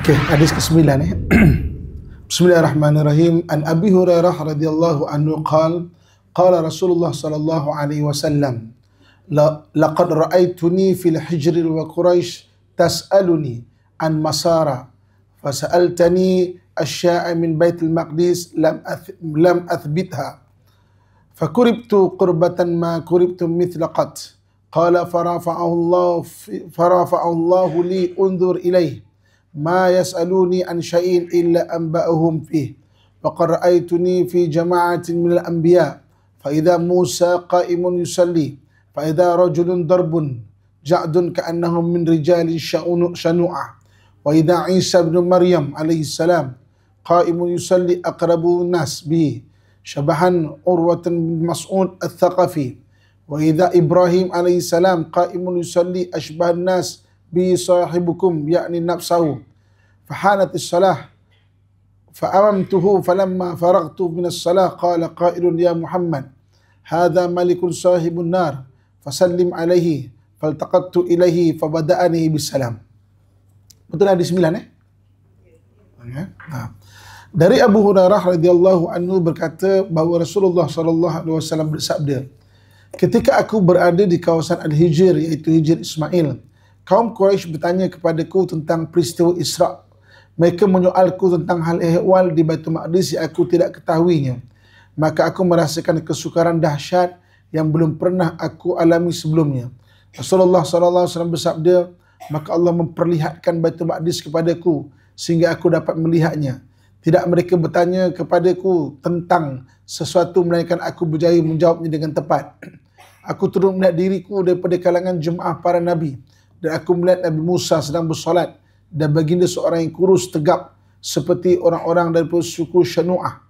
Okey, hadis ke-9 Bismillahirrahmanirrahim. An Abi Hurairah radhiyallahu anhu qala Rasulullah sallallahu alaihi wasallam laqad ra'aituni fil hijr wa Quraisy tas'aluni an masara fasa'altani asya'a min Baitul Maqdis lam athbitha fakuribtu qurbatan ma kuribtu mithla qat qala farafa'ahu Allah li unzur ilayhi ما يسألوني عن شيء إلا أنبأهم فيه وقد رأيتني في جماعة من الأنبياء فإذا موسى قائم يصلي فإذا رجل ضرب جعد كأنهم من رجال شنوعة وإذا عيسى بن مريم عليه السلام قائم يصلي أقرب الناس به شبها عروة بن مسعود الثقفي وإذا إبراهيم عليه السلام قائم يصلي أشبه الناس بصاحبكم يعني نفسه فحانت الصلاة فأممته فلما فرغت من الصلاة قال قائل يا محمد هذا ملك صاحب النار فسلم عليه فالتقطت إليه فبدأني بالسلام. Betul hadis 9 Dari Abu Hurairah radhiyallahu anhu berkata bahawa Rasulullah sallallahu alaihi wasallam bersabda, ketika aku berada di kawasan Al-Hijr iaitu Hijr Ismail, kaum Quraisy bertanya kepadaku tentang peristiwa Isra'. Mereka menyoalku tentang hal ehwal di Baitul Maqdis yang aku tidak ketahuinya. Maka aku merasakan kesukaran dahsyat yang belum pernah aku alami sebelumnya. Rasulullah SAW bersabda, maka Allah memperlihatkan Baitul Maqdis kepadaku sehingga aku dapat melihatnya. Tidak mereka bertanya kepadaku tentang sesuatu melainkan aku berjaya menjawabnya dengan tepat. Aku turut melihat diriku daripada kalangan jemaah para Nabi. Dan aku melihat Nabi Musa sedang bersolat dan baginda seorang yang kurus tegap seperti orang-orang daripada suku Shanu'ah.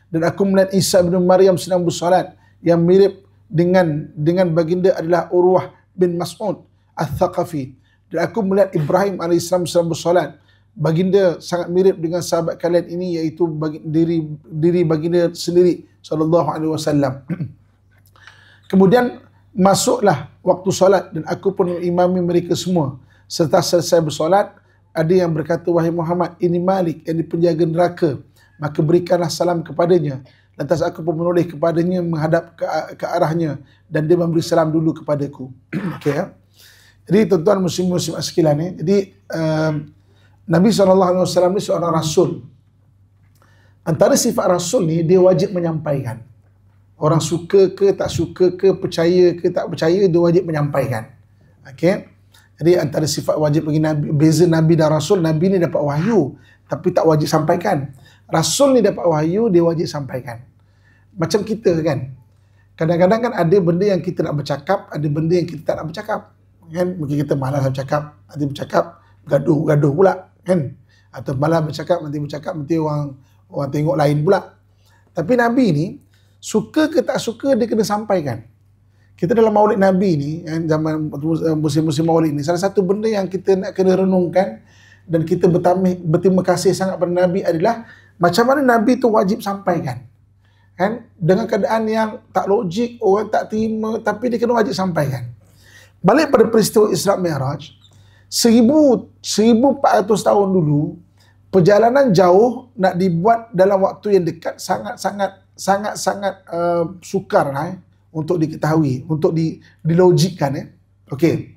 Dan aku melihat Isa bin Maryam sedang bersolat yang mirip dengan baginda adalah Urwah bin Mas'ud Al-Thaqafi. Dan aku melihat Ibrahim AS sedang bersolat. Baginda sangat mirip dengan sahabat kalian ini, iaitu diri baginda sendiri SAW. Kemudian masuklah waktu solat dan aku pun mengimami mereka semua. Setelah selesai bersolat, ada yang berkata, wahai Muhammad, ini Malik yang penjaga neraka, maka berikanlah salam kepadanya. Lantas aku pun menoleh kepadanya menghadap ke arahnya dan dia memberi salam dulu kepadaku. Okay, ya? Jadi tuan-tuan muslim-muslim sekalian, jadi Nabi SAW ni seorang Rasul. Antara sifat Rasul ni, dia wajib menyampaikan. Orang suka ke tak suka ke, percaya ke tak percaya, dia wajib menyampaikan. Okey. Jadi antara sifat wajib bagi Nabi, beza Nabi dan Rasul, Nabi ni dapat wahyu tapi tak wajib sampaikan. Rasul ni dapat wahyu, dia wajib sampaikan. Macam kita kan. Kadang-kadang kan ada benda yang kita nak bercakap, ada benda yang kita tak nak bercakap. Kan? Mungkin kita malas bercakap, nanti bercakap gaduh pula kan. Atau malas bercakap, nanti orang tengok lain pula. Tapi Nabi ni suka ke tak suka, dia kena sampaikan. Kita dalam maulid Nabi ni, zaman musim-musim maulid ni, salah satu benda yang kita nak kena renungkan dan kita berterima kasih sangat pada Nabi adalah macam mana Nabi tu wajib sampaikan. Kan? Dengan keadaan yang tak logik, orang tak terima, tapi dia kena wajib sampaikan. Balik pada peristiwa Isra' Mi'raj, 1400 tahun dulu, perjalanan jauh nak dibuat dalam waktu yang dekat sangat-sangat sukar untuk diketahui, untuk dilogikkan. Okey.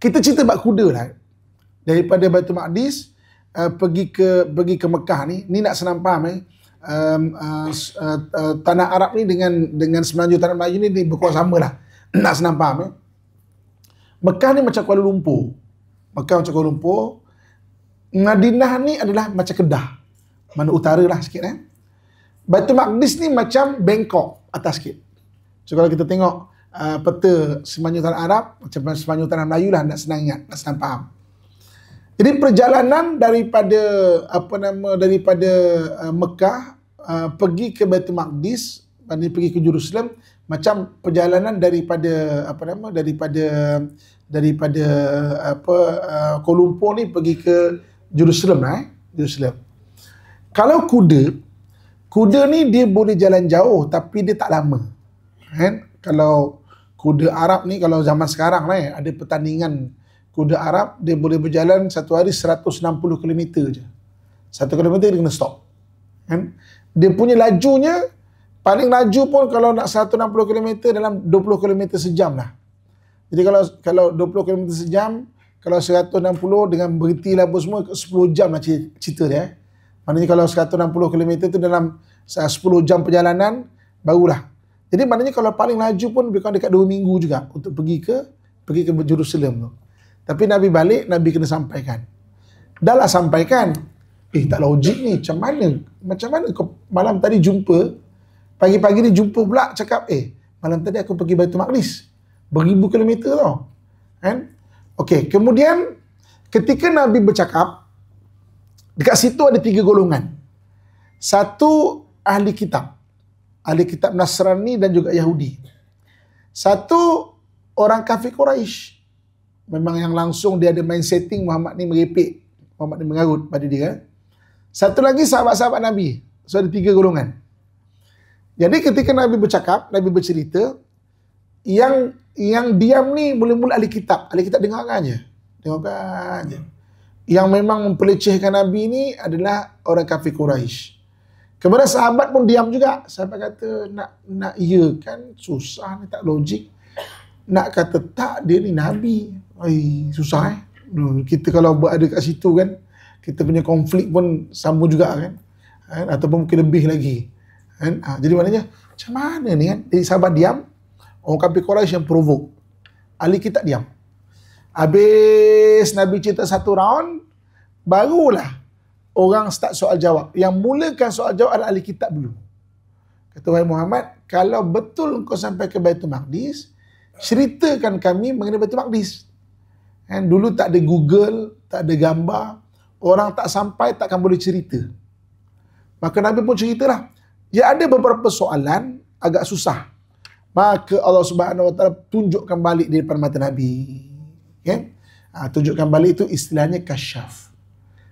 Kita cerita bab kuda lah. Daripada Baitul Maqdis pergi ke Mekah ni nak senang faham tanah Arab ni dengan semenanjung tanah Melayu ni berkuasa sama lah. Nak senang faham Mekah ni macam Kuala Lumpur. Madinah ni adalah macam Kedah. Mana utara lah sikit Baitul Maqdis ni macam Bangkok atas sikit. So kalau kita tengok peta semenanjung tanah Arab, macam semenanjung tanah Melayu lah, nak senang ingat, nak senang faham. Jadi perjalanan daripada Mekah pergi ke Baitul Maqdis, pergi ke Jerusalem, macam perjalanan daripada Kuala Lumpur ni pergi ke Jerusalem Jerusalem. Kalau kuda ni dia boleh jalan jauh tapi dia tak lama. Kan? Kalau kuda Arab ni, kalau zaman sekarang ada pertandingan Kuda Arab, dia boleh berjalan satu hari 160 km je. 1 km dia kena stop. Kan? Dia punya lajunya, paling laju pun kalau nak 160 km dalam 20 km sejam lah. Jadi kalau 20 km sejam, kalau 160 dengan berhenti lah semua, 10 jam lah cerita dia. Maknanya kalau 160 km tu dalam 10 jam perjalanan, barulah. Jadi maknanya kalau paling laju pun dekat 2 minggu juga untuk pergi ke Jerusalem tu. Tapi Nabi balik, Nabi kena sampaikan. Dah lah sampaikan. Tak logik ni, macam mana kau malam tadi jumpa, pagi-pagi ni jumpa pula cakap, malam tadi aku pergi Baitul Maqdis. Beribu kilometer tau. Kan? Okey, kemudian ketika Nabi bercakap, dekat situ ada 3 golongan. Satu, ahli kitab Nasrani dan juga Yahudi. Satu, orang kafir Quraisy. Memang yang langsung dia ada main setting Muhammad ni merepek, Muhammad ni mengarut pada dia. Satu lagi sahabat-sahabat Nabi. So ada 3 golongan. Jadi ketika Nabi bercakap, Nabi bercerita, yang diam ni mula-mula ahli kitab. Ahli kitab dengarkan je. Yang memang mempelecehkan Nabi ni adalah orang kafir Quraisy. Kemudian sahabat pun diam juga. Sahabat kata, nak iya kan susah ni, tak logik. Nak kata tak, dia ni Nabi. Susah Kita kalau buat ada kat situ kan, kita punya konflik pun sama juga kan. Ataupun mungkin lebih lagi. Jadi maknanya, macam mana ni kan? Jadi sahabat diam, orang kafir Quraisy yang provoke. Ahli kitab diam. Habis Nabi cerita 1 round, barulah orang start soal jawab. Yang mulakan soal jawab adalah ahli kitab dulu. Kata, wahai Muhammad, kalau betul engkau sampai ke Baitul Maqdis, ceritakan kami mengenai Baitul Maqdis. Dulu tak ada Google, tak ada gambar, orang tak sampai takkan boleh cerita. Maka Nabi pun ceritalah. Ya, ada beberapa soalan agak susah. Maka Allah Subhanahu Wa Taala tunjukkan balik di depan mata Nabi. Tunjukkan balik itu istilahnya kasyaf.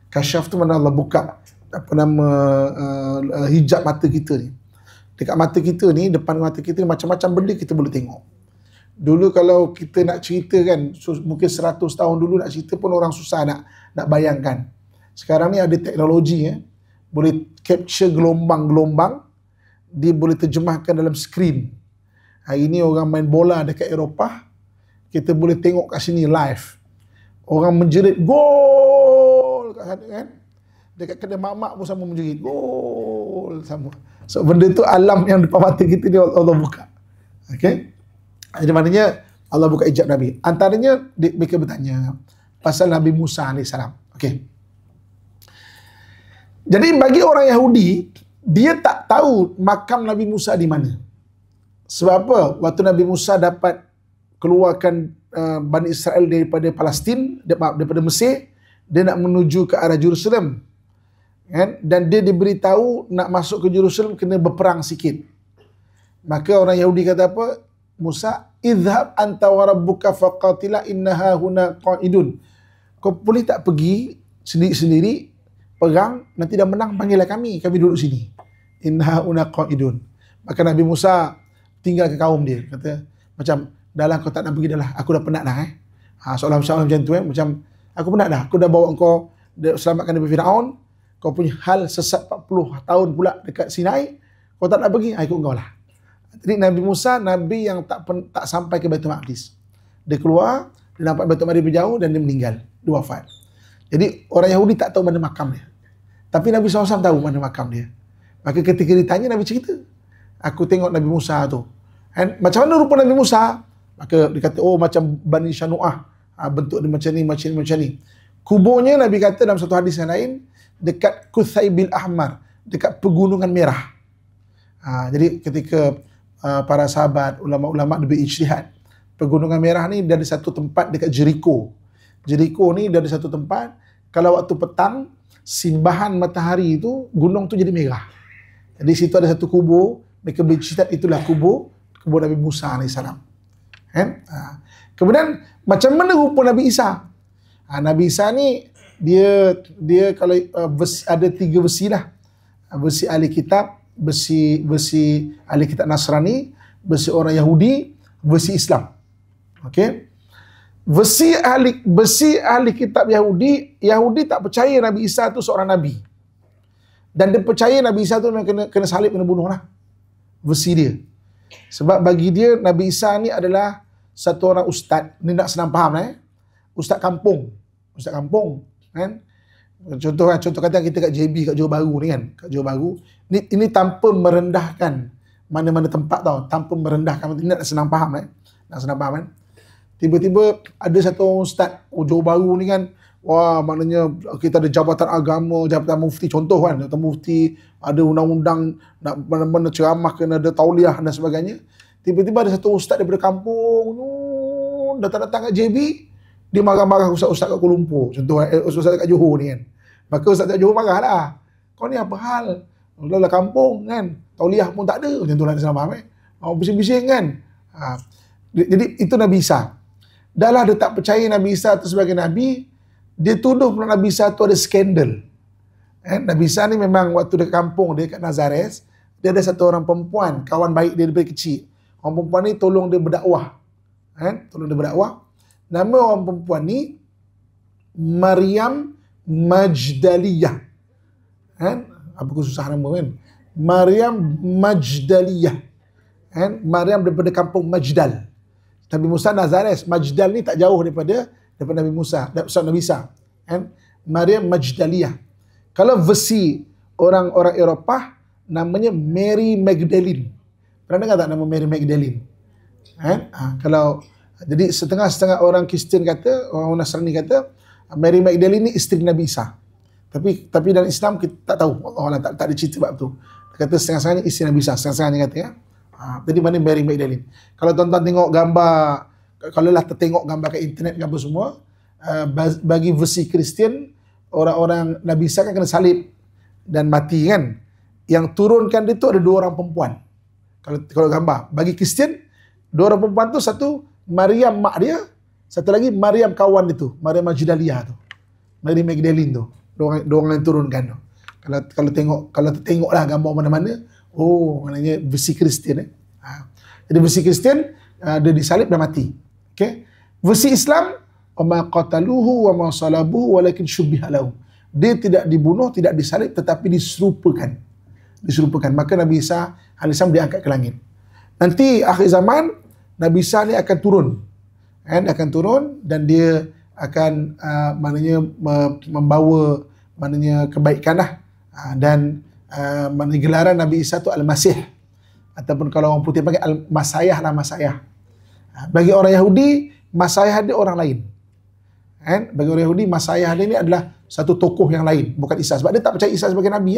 Kasyaf tu mana Allah buka hijab mata kita ni. Dekat mata kita ni, depan mata kita ni, macam-macam benda kita boleh tengok. Dulu kalau kita nak cerita kan, mungkin 100 tahun dulu nak cerita pun orang susah nak bayangkan. Sekarang ni ada teknologi boleh capture gelombang-gelombang, dia boleh terjemahkan dalam skrin. Hari ni orang main bola dekat Eropah, kita boleh tengok kat sini live. Orang menjerit gol kat sana kan. Dekat kedai mak-mak pun sama menjerit gol sama. So benda tu alam yang depan mata kita ni Allah buka. Okey. Jadi maknanya Allah buka hijab Nabi. Antaranya mereka bertanya pasal Nabi Musa AS. Okey. Jadi bagi orang Yahudi, dia tak tahu makam Nabi Musa di mana. Sebab apa? Waktu Nabi Musa dapat keluarkan Bani Israel daripada Palestin, daripada Mesir, dia nak menuju ke arah Jerusalem. Dan dia diberitahu nak masuk ke Jerusalem kena berperang sikit. Maka orang Yahudi kata apa? Musa, idhab anta wa rabbuka faqatila innaha huna qa'idun. Kau boleh tak pergi sendiri-sendiri perang, nanti dah menang panggillah kami duduk sini. Innaha huna qa'idun. Maka Nabi Musa tinggal ke kaum dia, kata macam dah lah kau tak nak pergi dah lah, aku dah penat dah soalan-soalan macam tu macam aku penat dah, aku dah bawa kau selamatkan daripada Firaun, kau punya hal sesat 40 tahun pula dekat Sinai, kau tak nak pergi, ikut kau lah. Jadi Nabi Musa, Nabi yang tak sampai ke Baitul Maqdis. Dia keluar, dia nampak Baitul Maqdis berjauh dan dia meninggal, dia wafat. Jadi orang Yahudi tak tahu mana makam dia. Tapi Nabi SAW tahu mana makam dia. Maka ketika ditanya, Nabi cerita, aku tengok Nabi Musa tu. Macam mana rupa Nabi Musa? Maka dia kata, oh macam Bani Shanu'ah. Bentuk dia macam ni. Kuburnya Nabi kata dalam satu hadis yang lain, dekat Kuthaibil Ahmar, dekat Pegunungan Merah. Jadi ketika para sahabat, ulama-ulama lebih ijtihad, Pegunungan Merah ni dari satu tempat dekat Jericho. Jericho ni dari satu tempat, kalau waktu petang, simbahan matahari itu, gunung tu jadi merah. Jadi situ ada satu kubur, mereka bercerita itulah kubur Nabi Musa AS. Kemudian macam mana rupa Nabi Isa? Nabi Isa ni dia kalau ada 3 versi lah. Versi ahli kitab, versi ahli kitab Nasrani, versi orang Yahudi, versi Islam. Okey. ahli kitab Yahudi tak percaya Nabi Isa tu seorang nabi. Dan dia percaya Nabi Isa tu memang kena salib, kena bunuh lah. Versi dia. Sebab bagi dia Nabi Isa ni adalah satu orang ustaz. Ni nak senang faham Ustaz kampung. Ustaz kampung kan. Contoh kata kita kat JB kat Johor Bahru ni kan. Kat Johor Bahru. Ini tanpa merendahkan mana-mana tempat tau. Tanpa merendahkan. Ini nak senang faham Nak senang faham kan. Tiba-tiba ada satu orang ustaz Johor Bahru ni kan, wah maknanya kita ada jabatan agama, jabatan mufti, contoh kan, jabatan mufti, ada undang-undang, nak mana-mana ceramah kena ada tauliah dan sebagainya. Tiba-tiba ada satu ustaz daripada kampung datang-datang kat JB, dia marah-marah ustaz-ustaz kat Kuala Lumpur, contoh ustaz kat Johor ni kan. Maka ustaz kat Johor marah lah, kau ni apa hal, dalam kampung kan, tauliah pun tak ada, macam tu lah, salah faham bising-bising kan. Jadi itu Nabi Isa. Dah lah dia tak percaya Nabi Isa itu sebagai Nabi, dia tuduh pula Nabi Isa itu ada skandal. Nabi Isa ni memang waktu dekat kampung dia kat Nazareth, dia ada satu orang perempuan, kawan baik dia daripada kecil. Orang perempuan ni tolong dia berdakwah. Tolong dia berdakwah. Nama orang perempuan ni Maryam Majdaliyah. Apa susah nama kan? Maryam Majdaliyah. Maryam daripada kampung Majdal. Nabi Musa Nazareth, Majdal ni tak jauh daripada Nabi Musa, Nabi Isa. Maryam Majdaliyah. Kalau versi orang-orang Eropah, namanya Mary Magdalene. Pernah dengar tak nama Mary Magdalene? Jadi setengah-setengah orang Kristian kata, orang Nasrani kata, Mary Magdalene ni isteri Nabi Isa. Tapi dalam Islam kita tak tahu. Allah tak ada cerita sebab tu. Dia kata setengah-setengahnya isteri Nabi Isa, setengah-setengahnya kata jadi mana Mary Magdalene. Kalau tuan-tuan tengok gambar, kalau lah tertengok gambar kat internet gambar semua, bagi versi Kristian, orang-orang Nabi Isa kan kena salib dan mati kan. Yang turunkan dia tu ada dua orang perempuan. Kalau gambar, bagi Kristian, dua orang perempuan tu, satu Maryam mak dia, satu lagi Maryam kawan dia tu, Maryam Majdaliyah tu, Mary Magdalene tu, dua orang yang turunkan tu. Kalau tengoklah gambar mana-mana, maknanya versi Kristian. Jadi versi Kristian, dia disalib dan mati. Okay? Versi Islam, wa ma qataluhu wa ma salabuhu walakin syubbiha lahu. Dia tidak dibunuh, tidak disalib, tetapi diserupakan. Maka Nabi Isa alaihissalam diangkat ke langit. Nanti akhir zaman, Nabi Isa ni akan turun. Akan turun dan dia akan maknanya membawa maknanya kebaikan lah. Dan maknanya gelaran Nabi Isa tu Al-Masih, ataupun kalau orang putih panggil Al-Masayah lah, Masayah. Bagi orang Yahudi, Masayah dia orang lain. Bagi orang Yahudi, Masayah dia ni adalah satu tokoh yang lain, bukan Isa. Sebab dia tak percaya Isa sebagai Nabi.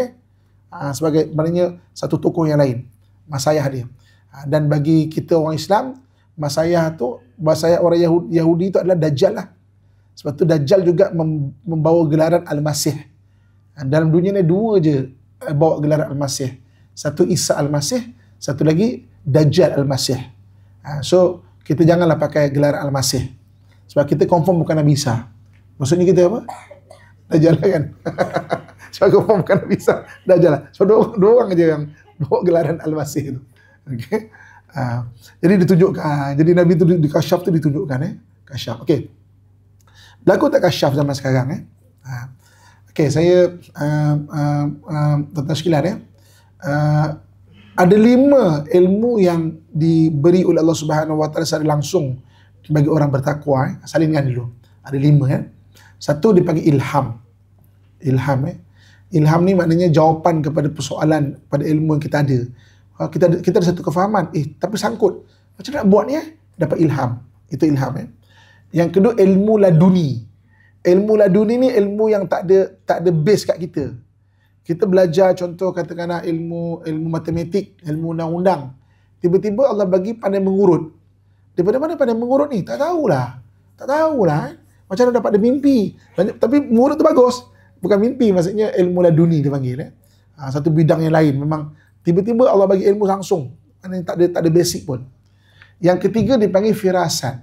Sebagai maknanya satu tokoh yang lain, Masayah dia. Dan bagi kita orang Islam, Masayah tu, Masayah orang Yahudi tu adalah Dajjal lah. Sebab tu Dajjal juga membawa gelaran Al-Masih. Dalam dunia ni dua je bawa gelaran Al-Masih. Satu Isa Al-Masih, satu lagi Dajjal Al-Masih. So kita janganlah pakai gelaran Al-Masih, sebab kita confirm bukan Nabi Isa. Maksudnya kita apa? Dajjal kan. Sebab confirm bukan Nabi Isa, Dajjal lah. So dua orang aja yang bawa gelaran Al-Masih tu. Okay. Jadi ditunjukkan. Jadi Nabi tu di kasyaf tu ditunjukkan. Kasyaf. Okay. Berlaku tak kasyaf zaman sekarang? Okay, saya tuan-tuan sekalian ada 5 ilmu yang diberi oleh Allah Subhanahu Wa Taala secara langsung bagi orang bertakwa. Salinkan dulu. Ada 5 ya. Satu dipanggil ilham. Ilham ni maknanya jawapan kepada persoalan, pada ilmu yang kita ada. Kita ada satu kefahaman, tapi sangkut. Macam nak buat ni dapat ilham. Itu ilham Yang kedua ilmu laduni. Ilmu laduni ni ilmu yang tak ada base kat kita. Kita belajar contoh katakanlah ilmu matematik, ilmu undang-undang. Tiba-tiba Allah bagi pandai mengurut. Daripada mana pandai mengurut ni? Tak tahulah. Macam mana dapat dia mimpi. Tapi mengurut tu bagus. Bukan mimpi, maksudnya ilmu laduni dia panggil. Satu bidang yang lain. Memang tiba-tiba Allah bagi ilmu langsung. Tak ada basic pun. Yang ketiga dipanggil firasat.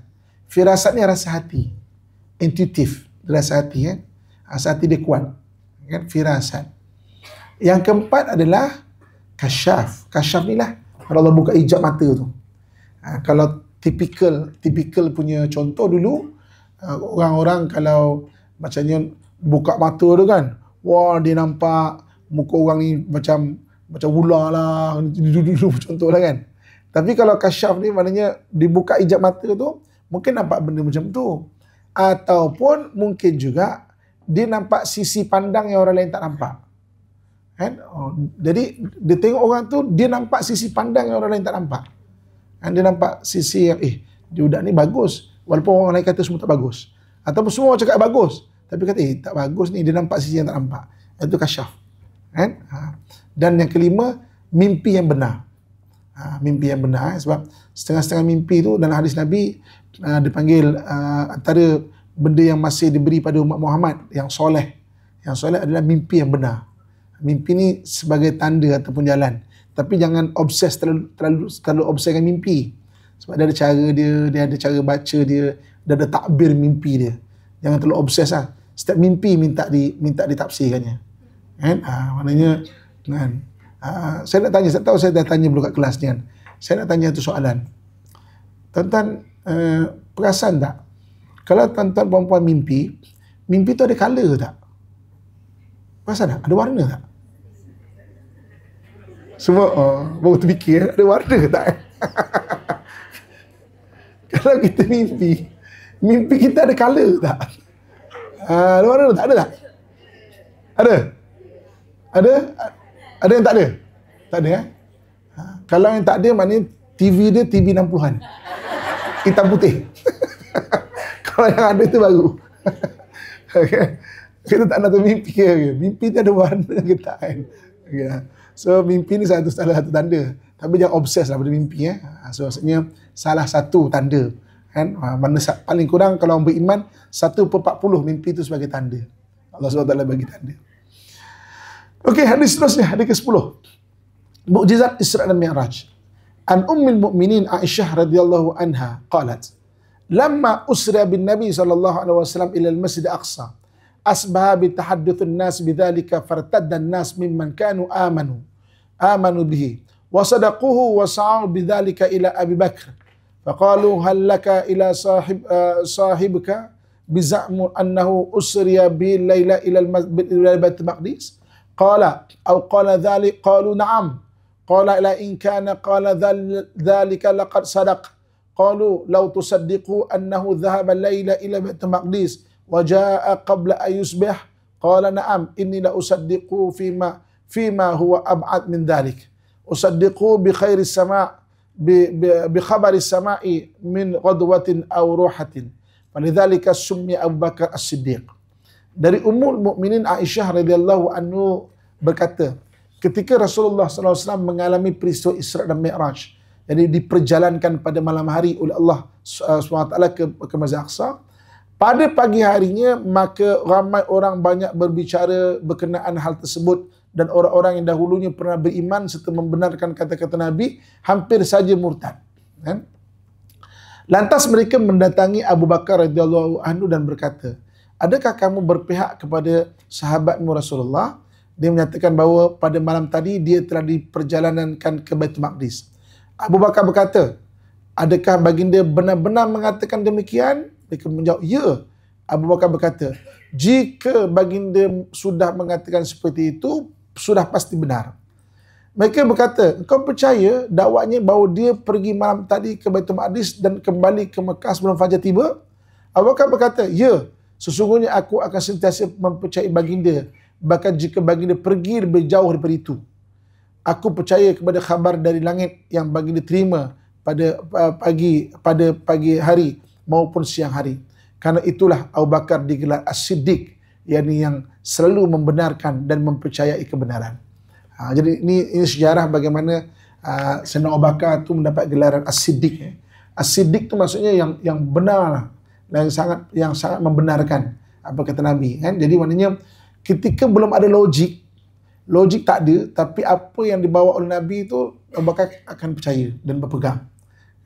Firasat ni rasa hati. Intuitif. Rasa hati. Rasa hati dia kuat. Firasat. Yang keempat adalah kasyaf. Kasyaf ni lah kalau Allah buka hijab mata tu. Kalau typical punya contoh dulu, Orang-orang kalau macamnya buka mata tu kan, wah dia nampak muka orang ni macam ular lah, contoh lah kan. Tapi kalau kasyaf ni maknanya dibuka ijab mata tu, mungkin nampak benda macam tu. Ataupun mungkin juga dia nampak sisi pandang yang orang lain tak nampak. Kan? Jadi dia tengok orang tu, dia nampak sisi pandang yang orang lain tak nampak. Dia nampak sisi yang dia budak ni bagus, walaupun orang lain kata semua tak bagus. Ataupun semua orang cakap bagus, tapi kata tak bagus ni, dia nampak sisi yang tak nampak. Itu kasyaf. Kan? Dan yang kelima, mimpi yang benar. Mimpi yang benar. Sebab setengah-setengah mimpi tu dalam hadis Nabi dipanggil antara benda yang masih diberi pada umat Muhammad yang soleh. Yang soleh adalah mimpi yang benar. Mimpi ni sebagai tanda ataupun jalan. Tapi jangan obses terlalu obses dengan mimpi. Sebab dia ada cara dia ada cara baca dia ada takbir mimpi dia. Jangan terlalu obses lah. Setiap mimpi minta ditafsirkannya. Kan? Maknanya kan? Saya nak tanya, saya tahu saya dah tanya dulu kat kelas ni kan. Saya nak tanya satu soalan. Tuan-tuan perasan tak? Kalau tuan-tuan perempuan mimpi tu ada colour tak? Perasan tak? Ada warna tak? Semua baru terfikir ada warna tak? Kalau kita mimpi kita ada colour tak? Ada warna tak? Ada tak? Ada? Ada yang tak ada? Tak ada Kalau yang tak ada maknanya TV dia TV 60-an. Hitam putih. Kalau yang ada tu baru. Okay. Kita tak nak mimpi ke? Mimpi tu ada warna ke tak kan? Okay. So mimpi ni salah satu tanda. Tapi jangan obses lah pada mimpi. So maksudnya salah satu tanda. Kan? Mana paling kurang kalau orang beriman 1/40 mimpi itu sebagai tanda. Allah SWT bagi tanda. Okey, hadis seterusnya, hadis ke-10. Mukjizat Isra dan Mi'raj. An Ummul Mukminin Aisyah radhiyallahu anha qalat, "Lamma usra bin Nabi sallallahu alaihi wasallam ila al-Masjid Aqsa, asbaha bi tahadduth an-nas bidzalika fartadda an-nas mimman kanu amanu bihi wa sadaquhu wa sa'u bidzalika ila Abi Bakr. Faqalu hal laka ila sahibka biza'mu annahu usriya bi laila ila al-Baitul Maqdis?" Qala aw qala dhalik qalu na'am qala la in kana qala dhalika laqad sadaq qalu law tusaddiqu annahu dhahaba layla ila Baitul Maqdis wa jaa qabla an yusbih qala na'am inni la usaddiqu fima huwa ab'ad min dhalik usaddiqu bi khairi sama' bi khabari sama'i min ghadwatin aw ruhatin falidhalika summi Abu Bakar As-Siddiq. Dari Ummul Mukminin Aisyah radhiyallahu anhu berkata, ketika Rasulullah SAW mengalami peristiwa Isra dan Mi'raj, jadi diperjalankan pada malam hari oleh Allah SWT ke Masjid Aqsa, pada pagi harinya maka ramai orang banyak berbicara berkenaan hal tersebut dan orang-orang yang dahulunya pernah beriman serta membenarkan kata-kata Nabi hampir saja murtad. Kan? Lantas mereka mendatangi Abu Bakar radhiyallahu anhu dan berkata, adakah kamu berpihak kepada sahabatmu Rasulullah? Dia menyatakan bahawa pada malam tadi dia telah diperjalankan ke Baitul Maqdis. Abu Bakar berkata, adakah baginda benar-benar mengatakan demikian? Mereka menjawab, ya. Abu Bakar berkata, jika baginda sudah mengatakan seperti itu, sudah pasti benar. Mereka berkata, engkau percaya dakwanya bahawa dia pergi malam tadi ke Baitul Maqdis dan kembali ke Mekah sebelum fajar tiba? Abu Bakar berkata, ya. Sesungguhnya aku akan sentiasa mempercayai baginda, bahkan jika baginda pergi lebih jauh daripada itu. Aku percaya kepada khabar dari langit yang baginda terima pada pagi hari maupun siang hari. Karena itulah Abu Bakar digelar As-Siddiq, yakni yang selalu membenarkan dan mempercayai kebenaran. Jadi ini sejarah bagaimana Sayyidina Abu Bakar tu mendapat gelaran As-Siddiq. As-Siddiq tu maksudnya yang benar lah. Yang sangat membenarkan apa kata Nabi kan. Jadi maknanya ketika belum ada logik tak ada, tapi apa yang dibawa oleh Nabi itu Abu Bakar akan percaya dan berpegang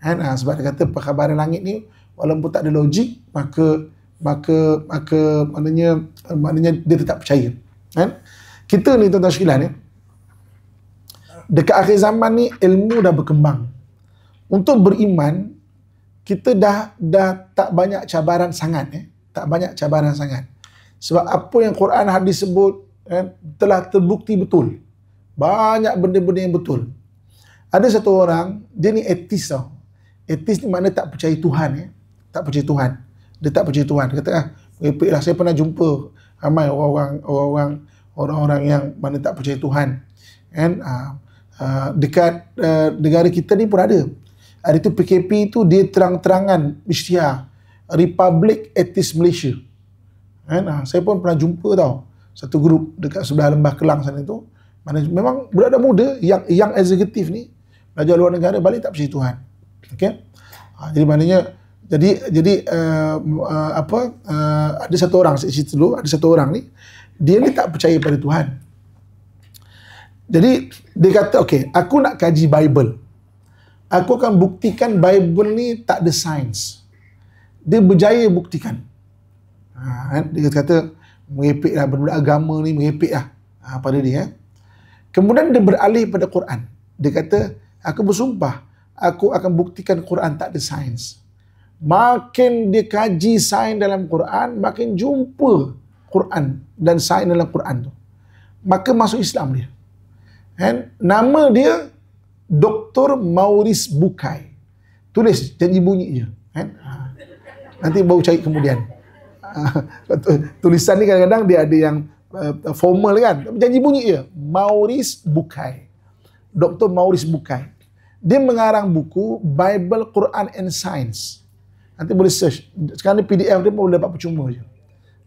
kan. Sebab dia kata perkhabaran langit ni walaupun tak ada logik maka maknanya dia tetap percaya kan. Kita ni tuan-tuan sekalian dekat akhir zaman ni ilmu dah berkembang. Untuk beriman kita dah tak banyak cabaran sangat, tak banyak cabaran sangat. Sebab apa yang Quran hadis sebut telah terbukti betul. Banyak benda-benda yang betul. Ada satu orang, dia ni ateis tau. Ateis ni makna tak percaya Tuhan, tak percaya Tuhan. Dia tak percaya Tuhan. Dia kata, merepek lah. Saya pernah jumpa ramai orang-orang yang mana tak percaya Tuhan. Kan? Dekat negara kita ni pun ada. Hari tu PKP tu dia terang-terangan isytihar Republic Atheist Malaysia. Kan? Saya pun pernah jumpa tau. Satu grup dekat sebelah Lembah Kelang sana tu. Mana memang budak-budak muda yang eksekutif ni belajar luar negara balik tak percaya Tuhan. Okey. Jadi maknanya ada satu orang, saya cerita dulu, ada satu orang ni dia ni tak percaya pada Tuhan. Jadi dia kata, okey, aku nak kaji Bible. Aku akan buktikan Bible ni tak ada sains. Dia berjaya buktikan. Dia kata merepek lah, benda agama ni merepek lah pada dia. Kemudian dia beralih pada Quran. Dia kata, aku bersumpah, aku akan buktikan Quran tak ada sains. Makin dia kaji sains dalam Quran, makin jumpa Quran dan sains dalam Quran tu. Maka masuk Islam dia. And nama dia Dr. Maurice Bucaille. Tulis janji bunyi je. Nanti baru cari kemudian. Tulisan ni kadang-kadang dia ada yang formal kan. Janji bunyi je. Maurice Bucaille. Dr. Maurice Bucaille. Dia mengarang buku Bible, Quran and Science. Nanti boleh search. Sekarang ni PDF dia pun boleh dapat percuma je.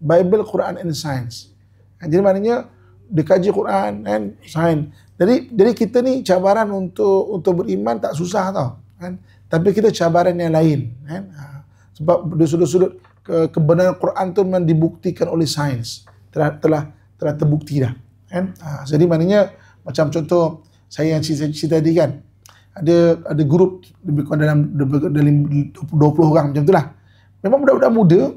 Bible, Quran and Science. Jadi maknanya dia kaji Quran and Science. Jadi kita ni cabaran untuk beriman tak susah tau. Kan? Tapi kita cabaran yang lain. Kan? Sebab dari sudut-sudut kebenaran Quran tu memang dibuktikan oleh sains. Telah terbukti dah. Kan? Jadi maknanya macam contoh saya yang cerita tadi kan. Ada grup lebih kurang dalam 20 orang macam itulah. Memang budak-budak muda,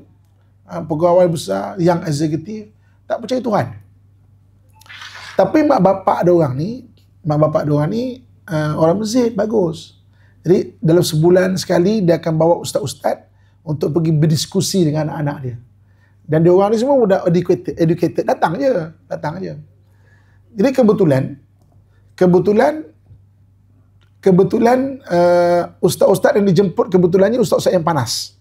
pegawai besar, yang eksekutif tak percaya Tuhan. Tapi mak bapak diorang ni orang masjid bagus. Jadi dalam sebulan sekali dia akan bawa ustaz-ustaz untuk pergi berdiskusi dengan anak-anak dia. Dan diorang ni semua budak educated, datang je. Jadi kebetulan ustaz-ustaz yang dijemput kebetulannya ustaz-ustaz yang panas.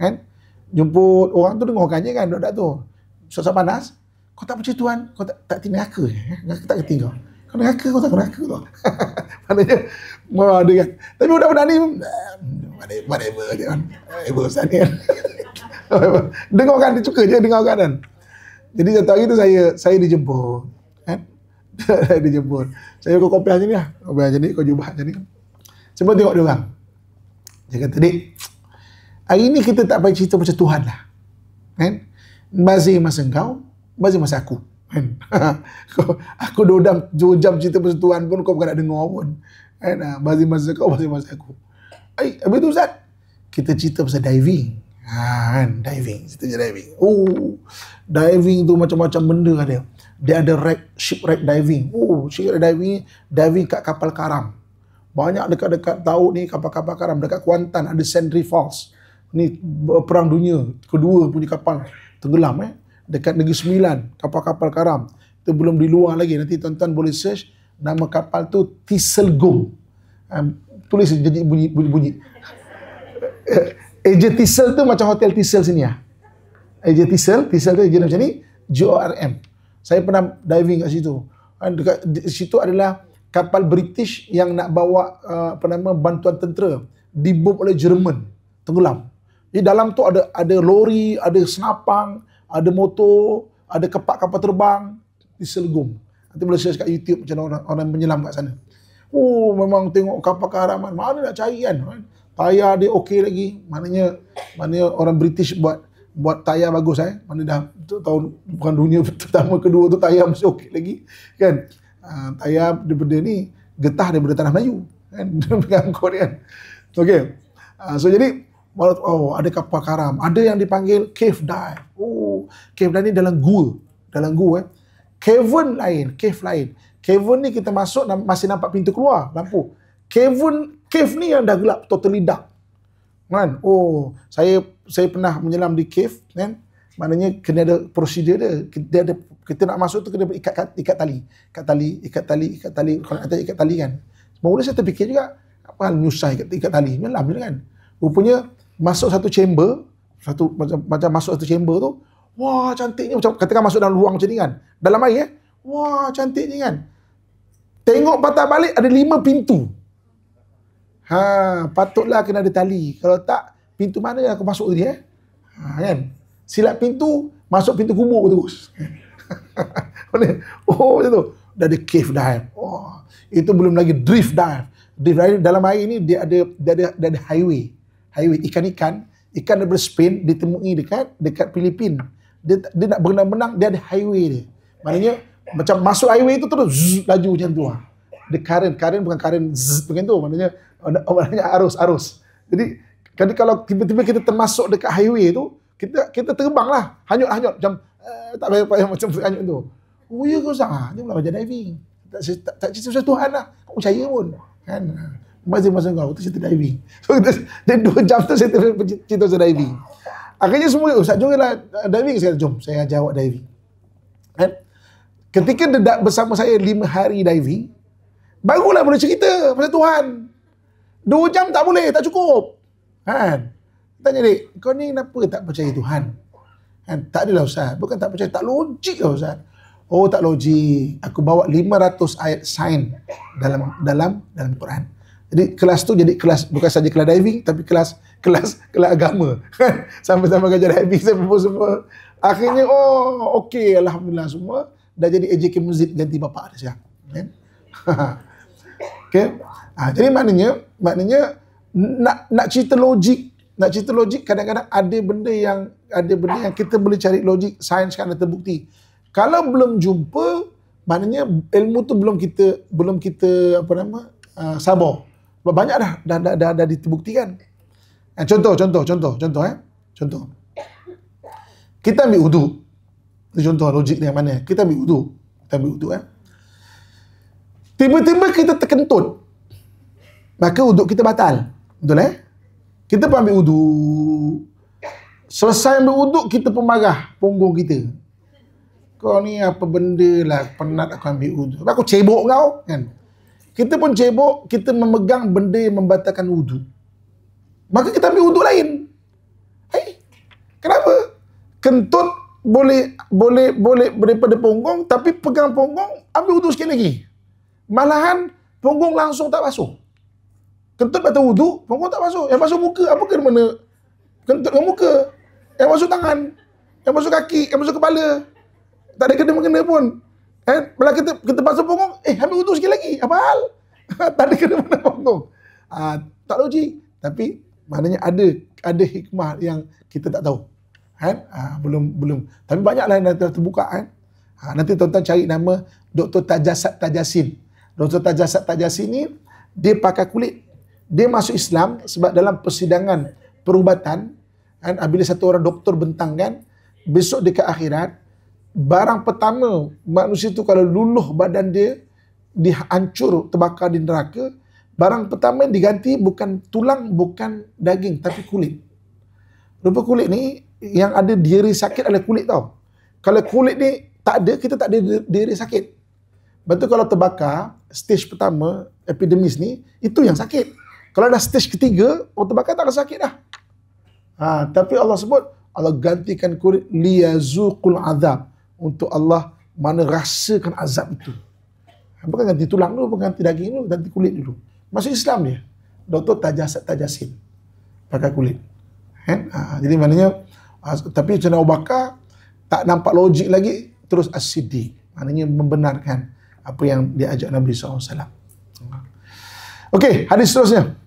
Kan? Jemput orang tu dengarkan je kan budak tu. Ustaz panas, kau tak percaya Tuhan, kau tak tinggal neraka. Neraka tak kerti kau. Kau neraka, kau tak neraka tu. Maknanya ada kan. Tapi budak-budak ni whatever dia kan. Whatever ustaz ni kan. Dengarkan, dia suka je dengarkan kan. Jadi satu hari tu saya dijemput. Kan? Saya dijemput. Saya kau kopiah macam ni lah. Kopiah macam ni, kau jubah macam ni. Saya pun tengok dia orang. Dia kata, "Dik, hari ni kita tak payah cerita pasal Tuhan lah. Kan? Bazir masa kau, bazir masa aku. Kan? Aku 2 jam cerita pasal Tuhan pun kau bukan nak dengar pun. Kan? Bazir masa kau, bazir masa aku. Habis tu Ustaz, kita cerita pasal diving. Kan? Diving. Cerita je diving. Diving tu macam-macam benda ada. Dia ada shipwreck diving. Shipwreck diving kat kapal karam. Banyak dekat-dekat laut ni kapal-kapal karam. Dekat Kuantan ada Sentry Falls. Ni perang dunia kedua punya kapal tenggelam dekat Negeri Sembilan, kapal-kapal karam. Itu belum di luar lagi. Nanti tuan-tuan boleh search nama kapal tu Tisselgum. Tulis jadi bunyi. Eja Tissel tu macam hotel Tissel sini lah. Eja Tissel tu eja macam ni, GORM. Saya pernah diving kat situ. Dekat situ adalah kapal British yang nak bawa bantuan tentera, dibom oleh Jerman, tenggelam. Jadi dalam tu ada lori, ada senapang, ada motor, ada kapal terbang, Tisselgum. Nanti boleh search kat YouTube macam orang menyelam kat sana. Memang tengok kapal keharaman, mana nak cari kan? Tayar dia okey lagi. Maknanya orang British buat tayar bagus Mana dah tahun bukan dunia pertama kedua tu tayar masih okey lagi kan. Tayar daripada ni getah daripada tanah Melayu kan. Mengangkut kan. Okey. So jadi ada kapal karam, ada yang dipanggil cave dive. Cave dive ni dalam gua. Cavern lain, cave lain. Cavern ni kita masuk masih nampak pintu keluar, lampu. Cave ni yang dah gelap, totally dark. Kan? Oh, saya pernah menyelam di cave kan. Maknanya kena ada prosedur dia. Kita nak masuk tu kena ikat tali. Ikat tali. Kalau kata ikat tali kan. Mula saya terfikir juga, apa hal nyusah ikat tali. Menyelam je kan. Rupanya masuk satu chamber, macam masuk satu chamber tu, wah cantiknya, macam katakan masuk dalam ruang macam ni kan. Dalam air wah cantiknya kan. Tengok patah balik ada 5 pintu. Patutlah kena ada tali. Kalau tak, pintu mana yang aku masuk tadi kan? Silap pintu, masuk pintu kubur terus. Oh, macam tu. Dah ada cave dive. Oh, itu belum lagi drift dive. Drift dive dalam air ni dia ada highway. Ikan daripada Spain ditemui dekat Filipina. Dia nak berenang-benang, dia ada highway dia. Maknanya macam masuk highway tu terus laju macam tu. Ada current bukan current macam tu. Maknanya arus. Jadi kalau tiba-tiba kita termasuk dekat highway tu, kita terbang lah. Hanyut macam tak payah macam hanyut tu. Oh ya ke Ustaz? Dia pula belajar diving. Tak cerita pasal Tuhan lah. Kau percaya pun. Kan? Masa kau tu cerita diving. So dia 2 jam tu saya cerita pasal diving. Akhirnya semua, Ustaz jom lah diving. Saya kata, jom saya ajar awak diving. Kan? Ketika dia bersama saya 5 hari diving, barulah boleh cerita pasal Tuhan. 2 jam tak boleh, tak cukup. Kan? Tanya dek, kau ni kenapa tak percaya Tuhan? Kan? Tak adalah Ustaz, bukan tak percaya, tak logik lah Ustaz. Oh tak logik. Aku bawa 500 ayat sains dalam Quran. Jadi kelas tu jadi kelas, bukan saja kelas diving, tapi kelas agama. Sama-sama kerja diving semua. Akhirnya okey, alhamdulillah semua dah jadi AJK Masjid ganti bapa dia sekarang. Kan? Okey. Jadi maknanya nak cerita logik kadang-kadang ada benda yang kita boleh cari logik, sains kan dah terbukti. Kalau belum jumpa, maknanya ilmu tu belum kita sabar. Banyak dah diterbuktikan. Contoh. Kita ambil wudu. Contoh logik yang mana? Kita ambil wudu. Tiba-tiba kita terkentut. Maka wudu kita batal. Betul Kita pun ambil wudu. Selesai ambil wudu, kita pun marah punggung kita. Kau ni apa benda lah, penat aku ambil wudu. Aku cebok kau kan. Kita pun cebok, kita memegang benda yang membatalkan wudu. Maka kita ambil wudu lain. Kenapa? Kentut boleh daripada punggung, tapi pegang punggung, ambil wudu sikit lagi. Malahan punggung langsung tak basuh. Kentut batal wudu, punggung tak basuh. Yang basuh muka, apa kena mana? Kentut dengan muka. Yang basuh tangan, yang basuh kaki, yang basuh kepala. Tak ada kena-mengena pun. Bila kita basuh punggung, ambil wudu sikit lagi. Apa hal? Tak ada kena-mengena punggung. Tak logik. Tapi maknanya ada hikmah yang kita tak tahu. Belum. Tapi banyaklah yang dah terbuka. Nanti tuan-tuan cari nama Dr. Tajasad Tajasin. Dr. Tajasad Tajasin ni dia pakai kulit. Dia masuk Islam sebab dalam persidangan perubatan, bila satu orang doktor bentangkan, besok dekat akhirat, barang pertama manusia tu kalau luluh badan dia dihancur, terbakar di neraka, barang pertama yang diganti bukan tulang, bukan daging, tapi kulit. Rupa kulit ni yang ada diri sakit adalah kulit tau. Kalau kulit ni tak ada, kita tak ada diri sakit. Betul, kalau terbakar stage pertama epidemis ni, itu yang sakit. Kalau dah stage ketiga, terbakar tak ada sakit dah. Tapi Allah sebut, Allah gantikan kulit liyazuqul azab, untuk Allah mana rasakan azab itu. Bukan ganti tulang dulu, bukan ganti daging dulu, ganti kulit dulu. Masuk Islam dia. Dr. Tajasad Tajasin pakai kulit. Jadi maknanya, tapi Sayyidina Abu Bakar tak nampak logik lagi, terus as-siddiq. Maknanya membenarkan apa yang diajak Nabi SAW. Okey, hadis seterusnya.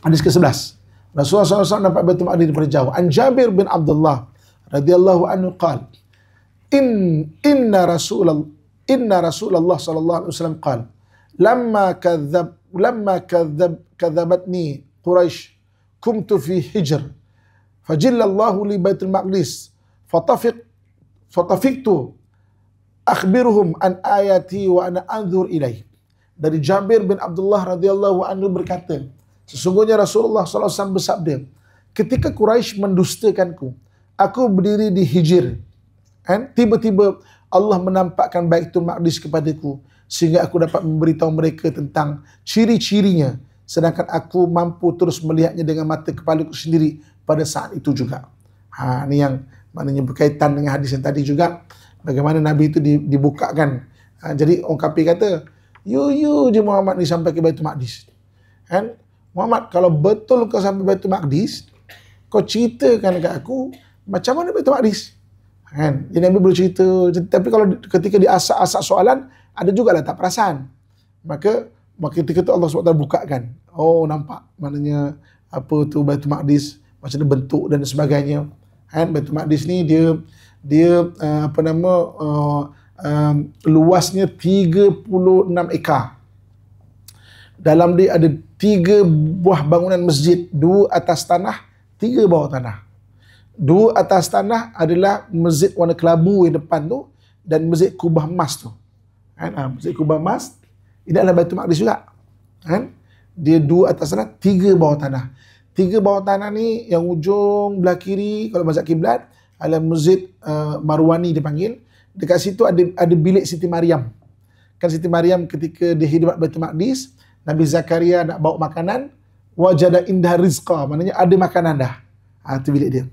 Hadis ke-11. Rasulullah SAW nampak Baitul Maqdis daripada jauh. An Jabir bin Abdullah radhiyallahu anhu qala, Inna Rasulullah sallallahu alaihi wasallam qala, lamma kadzabatni Quraisy kumtu fi hijr fajallallahu li Baitul Maqdis fatafiqtu akhbiruhum an ayati wa ana anzur ilaih. Dari Jabir bin Abdullah radhiyallahu anhu berkata, sesungguhnya Rasulullah sallallahu alaihi wasallam bersabda, ketika Quraisy mendustakanku, aku berdiri di Hijr, kan? Tiba-tiba Allah menampakkan Baitul Maqdis kepadaku sehingga aku dapat memberitahu mereka tentang ciri-cirinya, sedangkan aku mampu terus melihatnya dengan mata kepalaku sendiri pada saat itu juga. Ini yang maknanya berkaitan dengan hadis yang tadi juga, bagaimana Nabi itu dibukakan. Jadi orang kafir kata, you je Muhammad ni sampai ke Baitul Maqdis. Kan? Muhammad, kalau betul kau sampai Baitul Maqdis, kau ceritakan dekat aku macam mana Baitul Maqdis. Kan? Jadi Nabi boleh cerita, tapi kalau ketika diasak-asak soalan, ada juga lah tak perasan. Maka ketika itu Allah SWT bukakan. Oh, nampak maknanya apa tu Baitul Maqdis, macam mana bentuk dan sebagainya. Kan? Baitul Maqdis ni dia luasnya 36 ekar. Dalam dia ada 3 buah bangunan masjid, 2 atas tanah, 3 bawah tanah. 2 atas tanah adalah masjid warna kelabu yang depan tu, dan masjid kubah emas tu. Kan? Masjid kubah emas ini adalah Baitul Maqdis juga. Kan? Dia 2 atas tanah, 3 bawah tanah. 3 bawah tanah ni yang ujung belah kiri kalau mazhab kiblat adalah Masjid Marwani dipanggil. Dekat situ ada bilik Siti Maryam. Kan Siti Maryam ketika dia hidup Baitul Maqdis, Nabi Zakaria nak bawa makanan, wajada indah rizqa, maknanya ada makanan dah. Itu bilik dia.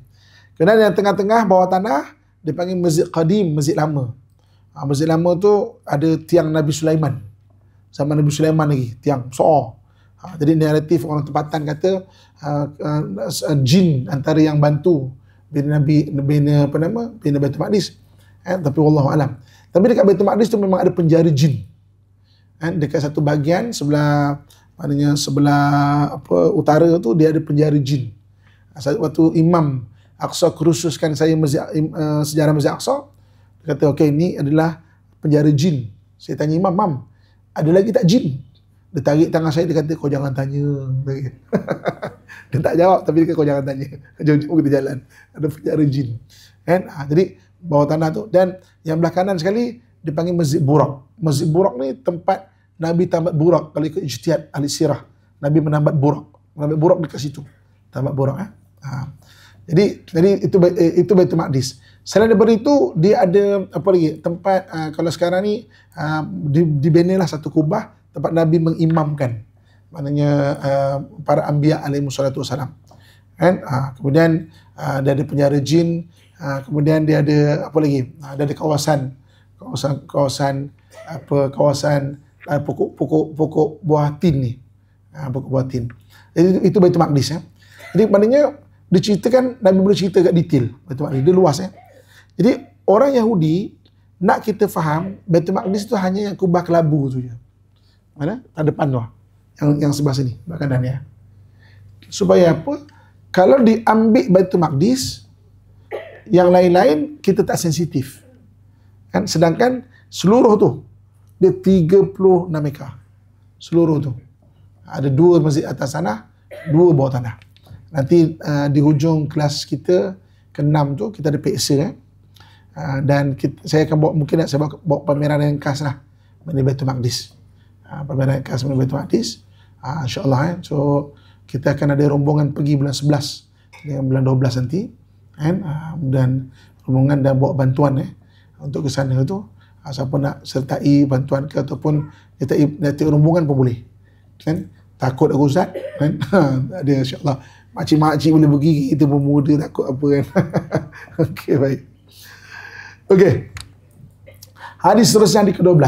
Kemudian yang tengah-tengah bawah tanah dipanggil Masjid Qadim, masjid lama. Masjid lama tu ada tiang Nabi Sulaiman. Zaman Nabi Sulaiman lagi, tiang besar. Jadi naratif orang tempatan kata jin antara yang bantu bina Baitul Maqdis. Tapi wallahu alam. Tapi dekat Baitul Maqdis tu memang ada penjara jin. Dekat satu bahagian sebelah utara tu dia ada penjara jin. Waktu Imam Aqsa khususkan saya sejarah Masjid Aqsa, dia kata okey, ni adalah penjara jin. Saya tanya Imam, ada lagi tak jin? Dia tarik tangan saya, dia kata kau jangan tanya. Dia tak jawab tapi dia kata kau jangan tanya. Jom kita jalan. Ada penjara jin. Kan? Jadi bawah tanah tu, dan yang belah kanan sekali dipanggil Masjid Burak. Masjid Burak ni tempat Nabi tambat burak kalau ikut ijtihad ahli sirah. Nabi menambat burak. Menambat burak dekat situ. Tambat burak. Jadi itu Baitul Maqdis. Selain daripada itu, dia ada apa lagi? Tempat kalau sekarang ni dibinalah satu kubah tempat Nabi mengimamkan. Maknanya para anbiya alaihi salatu wasalam. Kan? Kemudian dia ada penjara jin, kemudian dia ada apa lagi? Dia ada kawasan pokok buah tin ni. Pokok buah tin. Jadi itu Baitul Maqdis ya. Jadi maknanya diceritakan, Nabi boleh cerita kat detail Baitul Maqdis, dia luas ya. Jadi orang Yahudi nak kita faham Baitul Maqdis itu hanya yang kubah kelabu tu je. Mana? Depan tu. Yang sebelah sini, sebelah kanan ya. Supaya apa? Kalau diambil Baitul Maqdis, yang lain-lain kita tak sensitif. Kan? Sedangkan seluruh tu dia 36 ekar. Seluruh tu. Ada 2 masjid atas tanah, 2 bawah tanah. Nanti di hujung kelas kita ke-6 tu kita ada peksa dan saya akan bawa, mungkin saya bawa pameran yang khas lah mengenai Baitul Maqdis. Pameran yang khas mengenai Baitul Maqdis. InsyaAllah so kita akan ada rombongan pergi bulan 11 dengan bulan 12 nanti dan rombongan dan bawa bantuan untuk ke sana tu. Siapa nak sertai bantuan ke ataupun nyertai rombongan pun boleh. Kan? Takut aku Ustaz kan? Ada insyaAllah. Makcik-makcik boleh pergi, kita pemuda takut apa kan. Okey, baik. Okey. Hadis seterusnya di ke-12.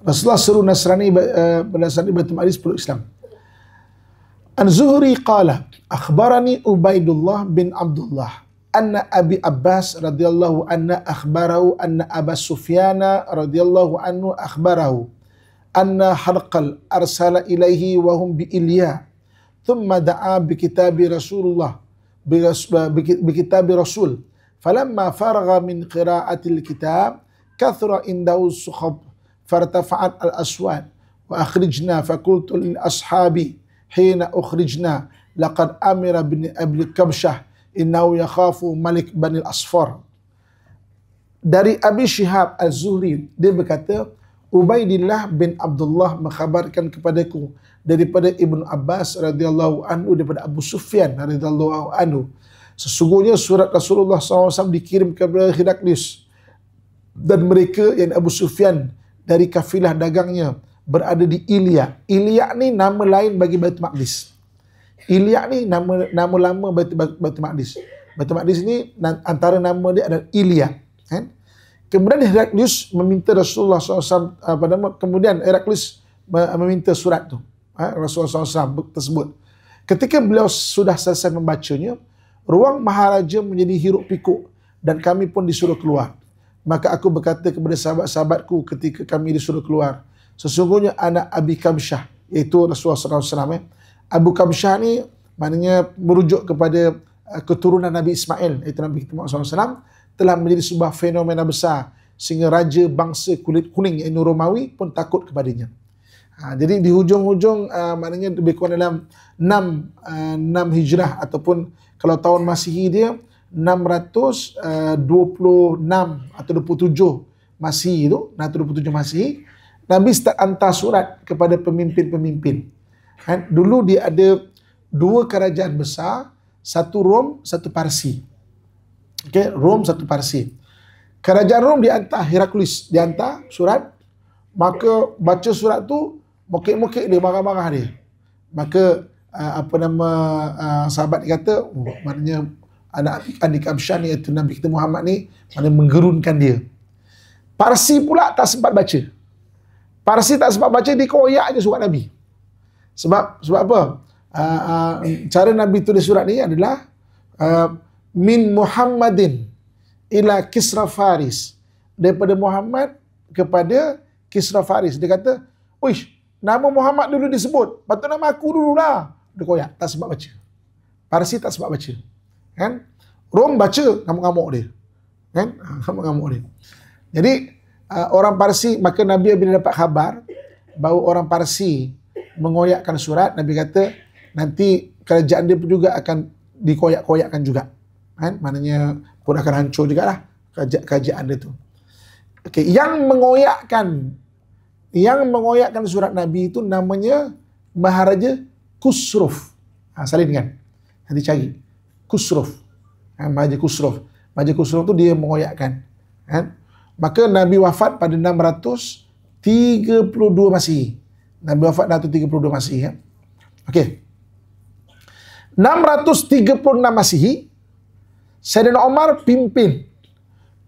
Rasulullah suruh Nasrani berdasarkan Baitul Maqdis peluk Islam. An-Zuhri qala akhbarani Ubaidullah bin Abdullah anna Abi Abbas radhiyallahu anna akhbarahu anna Aba Sufyana radhiyallahu anhu akhbarahu anna Harqal arsala ilaihi wa hum bi Ilya thumma da'a bi kitabi Rasulullah bi kitabi Rasul falamma faragha min qira'atil kitab kathra indahu sukhab fartafa'at al-aswad wa akhrijna fakultu lil ashabi hina ukhrijna laqad amira bin Abi Kabsyah innahu yakhafu Malik Bani al-Asfar. Dari Abi Shihab al-Zuhri dia berkata Ubaidillah bin Abdullah mengkhabarkan kepadaku daripada Ibnu Abbas radhiyallahu anhu daripada Abu Sufyan radhiyallahu anhu, sesungguhnya surat Rasulullah SAW dikirim kepada Heraklius dan mereka yang Abu Sufyan dari kafilah dagangnya berada di Ilya. Ilya ni nama lain bagi Baitul Maqdis. Ilya ni nama lama Baitul Maqdis. Baitul Maqdis ni antara nama dia adalah Ilya, kan? Kemudian Heraklius meminta Rasulullah SAW, kemudian Heraklius meminta surat tu, Rasulullah SAW tersebut. Ketika beliau sudah selesai membacanya, ruang maharaja menjadi hiruk pikuk dan kami pun disuruh keluar. Maka aku berkata kepada sahabat-sahabatku ketika kami disuruh keluar, sesungguhnya anak Abi Kamsyah, iaitu Rasulullah SAW. Abu Kamsyah ni maknanya merujuk kepada keturunan Nabi Ismail, iaitu Nabi Muhammad SAW, telah menjadi sebuah fenomena besar sehingga raja bangsa kulit kuning iaitu Romawi pun takut kepadanya. Jadi di hujung-hujung maknanya lebih kurang dalam 6 Hijrah ataupun kalau tahun Masihi dia 626 atau 27 Masihi tu, 627 Masihi, Nabi start hantar surat kepada pemimpin-pemimpin. Dulu dia ada 2 kerajaan besar, satu Rom, satu Parsi. Okey, Rom, satu Parsi. Kerajaan Rom dihantar Heraklius, dihantar surat, maka baca surat tu mokek-mokek dia, marah-marah dia. Maka sahabat dia kata, maknanya anak Abi Kamsyah ni, iaitu Nabi kita Muhammad ni, maknanya menggerunkan dia. Parsi pula tak sempat baca. Parsi tak sempat baca, dikoyak je surat Nabi. Sebab apa? Cara Nabi tulis surat ni adalah min Muhammadin ila Kisra Faris, daripada Muhammad kepada Kisra Faris. Dia kata, "Uish, nama Muhammad dulu disebut, patut nama aku dululah." Dia koyak, tak sempat baca. Parsi tak sempat baca. Kan? Rom baca, ngamuk-ngamuk dia. Kan? Ngamuk-ngamuk dia. Jadi orang Parsi, maka Nabi bila dapat khabar bahawa orang Parsi mengoyakkan surat, Nabi kata nanti kerajaan dia pun juga akan dikoyak-koyakkan juga. Kan? Maknanya pun akan hancur jugalah kerajaan dia tu. Okey, yang mengoyakkan surat Nabi itu namanya Maharaja Khusruf. Salin kan? Nanti cari. Khusruf. Maharaja Khusruf. Maharaja Khusruf tu dia mengoyakkan. Kan? Maka Nabi wafat pada 632 Masihi. Nabi wafat 632 Masihi. Ya? Okey. 636 Masihi, Sayyidina Umar pimpin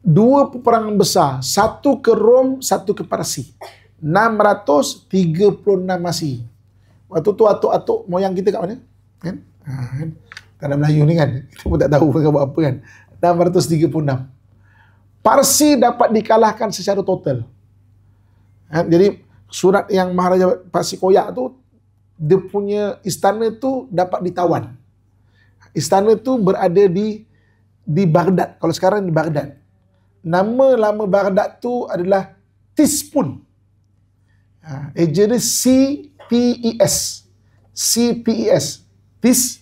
2 peperangan besar, satu ke Rom, satu ke Parsi. 636 Masihi. Waktu tu atuk-atuk moyang kita kat mana? Kan? Dalam Melayu ni kan, kita pun tak tahu buat apa kan. 636. Parsi dapat dikalahkan secara total. Jadi surat yang Maharaja Parsi koyak tu, dia punya istana tu dapat ditawan. Istana tu berada di Baghdad. Kalau sekarang di Baghdad. Nama lama Baghdad tu adalah Tispun. Eja dia C-P-E-S. C-P-E-S. Tis,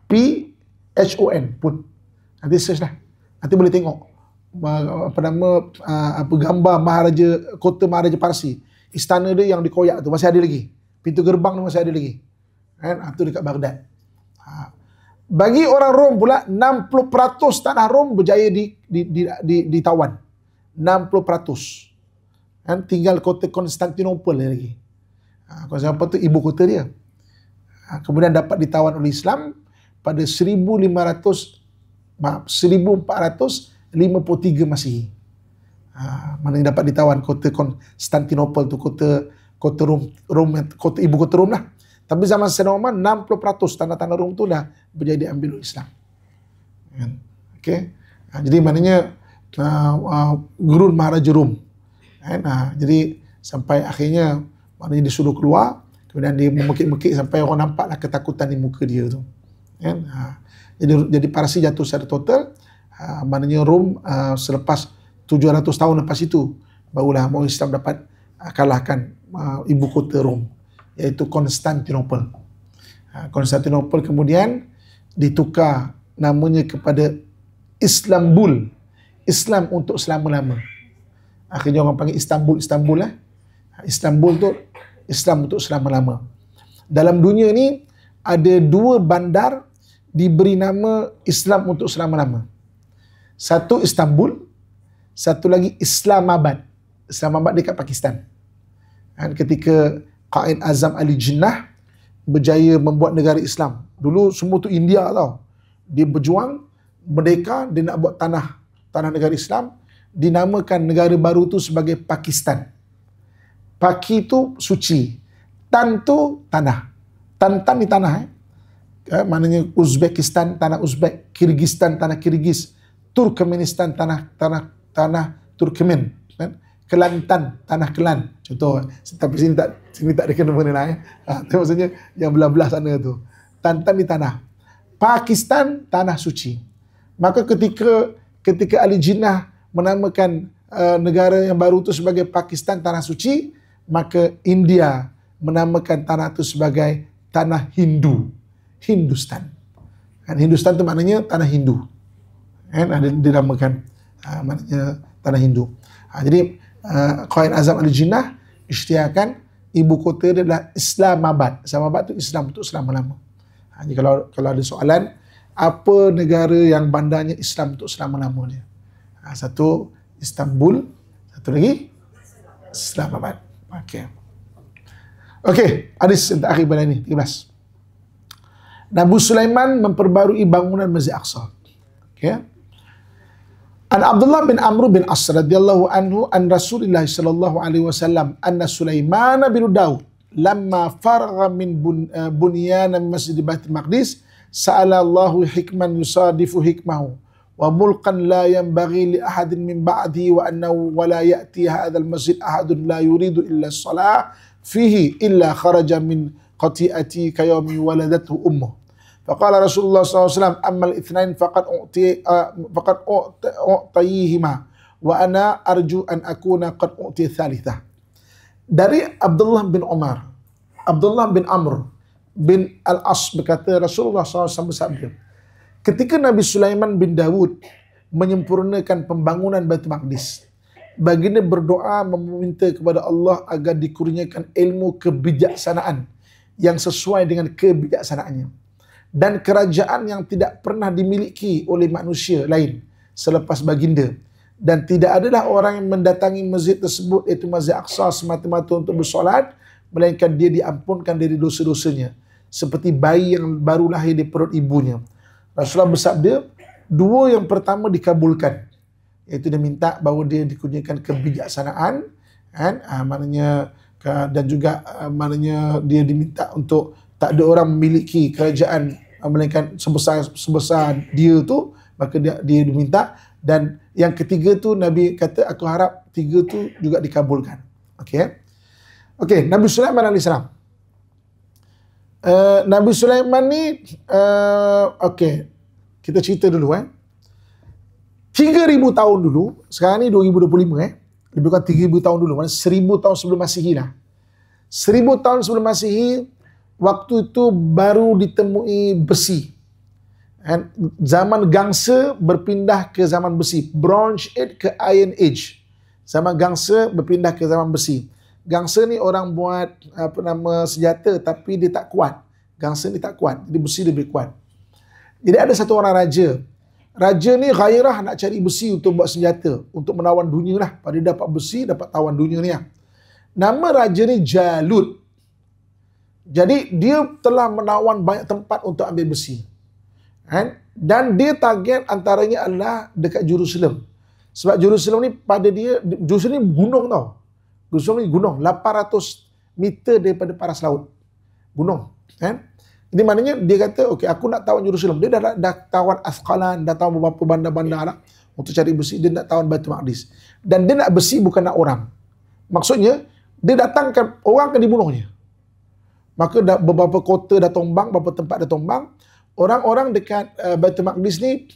P-H-O-N pun. Nanti search lah. Nanti boleh tengok gambar kota Maharaja Parsi. Istana dia yang dikoyak tu masih ada lagi. Pintu gerbang tu masih ada lagi. Kan? Itu dekat Baghdad. Bagi orang Rom pula, 60% tanah Rom berjaya ditawan. 60%. Kan? Tinggal kota Konstantinopel lagi. Konstantinopel tu ibu kota dia. Kemudian dapat ditawan oleh Islam pada 1453 Masihi. Mana yang dapat ditawan kota Konstantinopel tu, kota Rom, kota ibu kota Rom lah. Tapi zaman Sayyidina Umar 60% tanah-tanah Rom tu dah berjaya diambil oleh Islam. Okey. Jadi maknanya gurun Maharaja Rom. Jadi sampai akhirnya maknanya disuruh keluar, kemudian dia memekik-mekik sampai orang nampaklah ketakutan di muka dia tu. Jadi Parsi jatuh secara total. Maknanya Rom selepas 700 tahun lepas itu barulah orang Islam dapat kalahkan ibu kota Rom, iaitu Konstantinopel. Konstantinopel kemudian ditukar namanya kepada Islambul, Islam untuk selama-lama. Akhirnya orang panggil Istanbul lah. Istanbul tu Islam untuk selama-lama. Dalam dunia ni ada 2 bandar diberi nama Islam untuk selama-lama. Satu Istanbul, satu lagi Islamabad. Islamabad dekat Pakistan. Dan ketika Qaid Azam Ali Jinnah berjaya membuat negara Islam. Dulu semua tu India tau. Dia berjuang merdeka, dia nak buat tanah negara Islam, dinamakan negara baru tu sebagai Pakistan. Paki tu suci, Tan tu tanah. Tan ni tanah maknanya Uzbekistan tanah Uzbek, Kyrgyzstan tanah Kyrgyz, Turkmenistan tanah Turkmen, Kelantan tanah Kelan. Contoh, tapi sini tak ada kena mengenai. Itu maksudnya yang belah-belah sana tu. Tan ni tanah. Pakistan tanah suci. Maka ketika Ali Jinnah menamakan negara yang baru itu sebagai Pakistan tanah suci, maka India menamakan tanah itu sebagai tanah Hindu, Hindustan. Dan Hindustan itu maknanya tanah Hindu. Ada dinamakan maknanya tanah Hindu. Jadi Qaid Azam Ali Jinnah isytiharkan ibu kota dia adalah Islamabad. Islamabad itu Islam untuk selama-lama. Jadi kalau ada soalan, apa negara yang bandarnya Islam untuk selama-lamanya? Satu Istanbul, satu lagi Islamabad. Okey, hadis yang terakhir pada ini 13. Nabi Sulaiman memperbarui bangunan Masjid Aqsa. Okey. An Abdullah bin Amr bin As radhiyallahu anhu an Rasulullah sallallahu alaihi wasallam anna Sulaiman bin Daud lamma faragha min bunyan Masjid Baitul Maqdis sa'ala Allahu hikman yusadifu hikmahu wa mulkan la yanbaghi li ahadin min ba'di wa annahu wa la ya'ti hadzal masjid ahadun la yuridu illa as-salah fihi illa kharaja min qati'ati ka yawmi waladathu ummuh. Faqala Rasulullah SAW ammal ithnain faqad u'tayihima wa ana arju an akuna qad u'ti thalithah. Dari Abdullah bin Umar, Abdullah bin Amr bin Al-As berkata Rasulullah SAW bersabda, ketika Nabi Sulaiman bin Dawud menyempurnakan pembangunan Baitul Maqdis, baginda berdoa meminta kepada Allah agar dikurniakan ilmu kebijaksanaan yang sesuai dengan kebijaksanaannya dan kerajaan yang tidak pernah dimiliki oleh manusia lain selepas baginda, dan tidak adalah orang yang mendatangi masjid tersebut iaitu Masjid Aqsa semata-mata untuk bersolat, melainkan dia diampunkan dari dosa-dosanya seperti bayi yang baru lahir di perut ibunya. Rasulullah bersabda, 2 yang pertama dikabulkan, iaitu dia minta bahawa dia dikurniakan kebijaksanaan, kan? Maknanya dan juga maknanya dia diminta untuk tak ada orang memiliki kerajaan melainkan sebesar dia tu, maka dia diminta. Dan yang ketiga tu Nabi kata aku harap 3 tu juga dikabulkan. Okey, Nabi Sulaiman AS. Nabi Sulaiman ni kita cerita dulu 3,000 tahun dulu, sekarang ni 2025 lebih kurang 3,000 tahun dulu, maknanya 1,000 tahun sebelum Masihi lah. 1,000 tahun sebelum Masihi, waktu itu baru ditemui besi. Zaman gangsa berpindah ke zaman besi. Bronze Age ke Iron Age. Zaman gangsa berpindah ke zaman besi. Gangsa ni orang buat senjata tapi dia tak kuat. Gangsa ni tak kuat, jadi besi lebih kuat. Jadi ada satu orang raja. Raja ni gairah nak cari besi untuk buat senjata, untuk menawan dunia lah. Pada dia dapat besi, dapat tawan dunia ni lah. Nama raja ni Jalut. Jadi dia telah menawan banyak tempat untuk ambil besi. Dan dia target antaranya adalah dekat Jerusalem. Sebab Jerusalem ni pada dia, Jerusalem ni gunung tau. Jerusalem ni gunung, 800 meter daripada paras laut. Gunung. Ini maknanya dia kata, okey, aku nak tawan Jerusalem. Dia dah tawan Asqalan, dah tawan beberapa bandar-bandar lah untuk cari besi. Dia nak tawan Baitul Maqdis. Dan dia nak besi bukan nak orang. Maksudnya, dia datangkan orang akan dibunuhnya. Maka beberapa kota dah tombang, beberapa tempat dah tombang. Orang-orang dekat Baitul Maqdis ni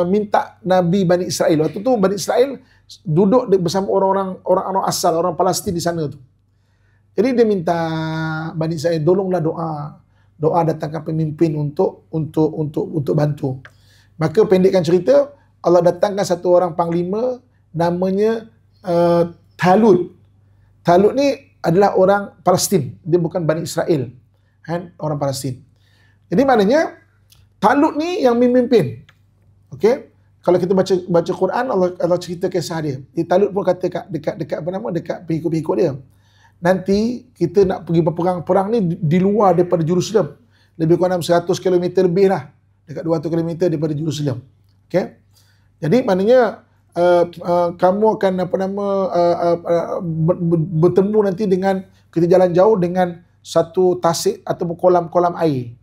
minta Nabi Bani Israel. Waktu tu Bani Israel duduk bersama orang-orang asal, orang Palestin di sana tu. Jadi dia minta Bani Israel, tolonglah doa datangkan pemimpin untuk bantu. Maka pendekkan cerita, Allah datangkan satu orang panglima namanya Talut. Talut ni adalah orang Palestin. Dia bukan Bani Israel. Kan? Orang Palestin. Jadi maknanya Talut ni yang memimpin. Okey? Kalau kita baca Quran, Allah cerita kisah dia. Talut pun kata dekat apa nama? Dekat pengikut-pengikut dia. Nanti kita nak pergi berperang. Perang ni di luar daripada Jerusalem. Lebih kurang 100 km lebih lah. Dekat 200 km daripada Jerusalem. Okey? Jadi maknanya kamu akan bertemu nanti dengan, kita jalan jauh dengan satu tasik atau kolam-kolam air.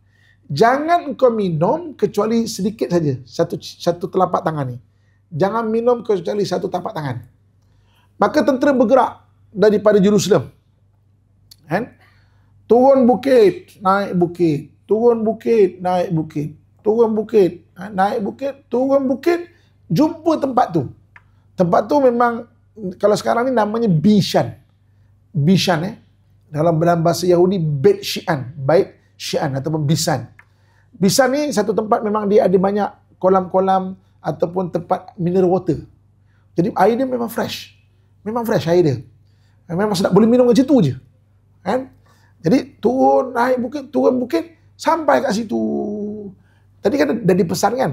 Jangan engkau minum kecuali sedikit saja, satu telapak tangan ni. Jangan minum kecuali satu telapak tangan. Maka tentera bergerak daripada Jerusalem. Kan? Turun bukit, naik bukit. Turun bukit, naik bukit. Turun bukit, naik bukit. Turun bukit, jumpa tempat tu. Tempat tu memang, kalau sekarang ni namanya Bishan. Bishan dalam bahasa Yahudi, Beit Syi'an. Bait Syi'an ataupun Bisan. Bisan ni satu tempat memang dia ada banyak kolam-kolam ataupun tempat mineral water. Jadi air dia memang fresh. Memang fresh air dia. Memang sedap, boleh minum kat situ je. Kan? Jadi turun, naik bukit, turun bukit, sampai kat situ. Tadi kan dah dipesan kan,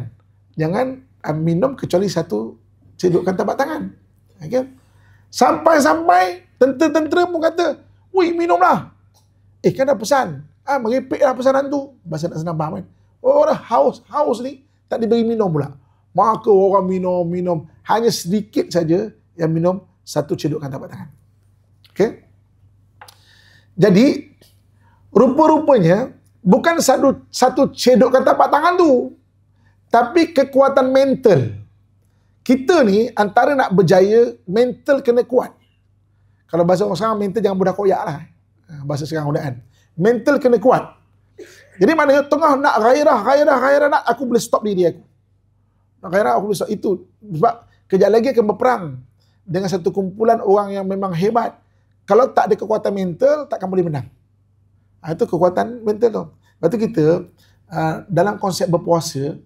jangan minum kecuali satu cedokkan tapak tangan. Okay? Sampai-sampai tentera-tentera pun kata, "Woi, minumlah." Kan dah pesan. Merepeklah pesanan tu. Bahasa nak senang faham kan. Orang haus ni tak diberi minum pula. Maka orang minum. Hanya sedikit saja yang minum satu cedokkan tapak tangan. Okey. Jadi rupa-rupanya bukan satu cedokkan tapak tangan tu, tapi kekuatan mental. Kita ni antara nak berjaya, mental kena kuat. Kalau bahasa orang sekarang, mental jangan budak koyak lah. Bahasa sekarang udaan. Mental kena kuat. Jadi maknanya tengah nak gairah nak, aku boleh stop diri aku. Nak gairah aku boleh stop. Itu sebab kejap lagi akan berperang dengan satu kumpulan orang yang memang hebat. Kalau tak ada kekuatan mental, takkan boleh menang. Itu kekuatan mental tu. Lepas tu kita dalam konsep berpuasa,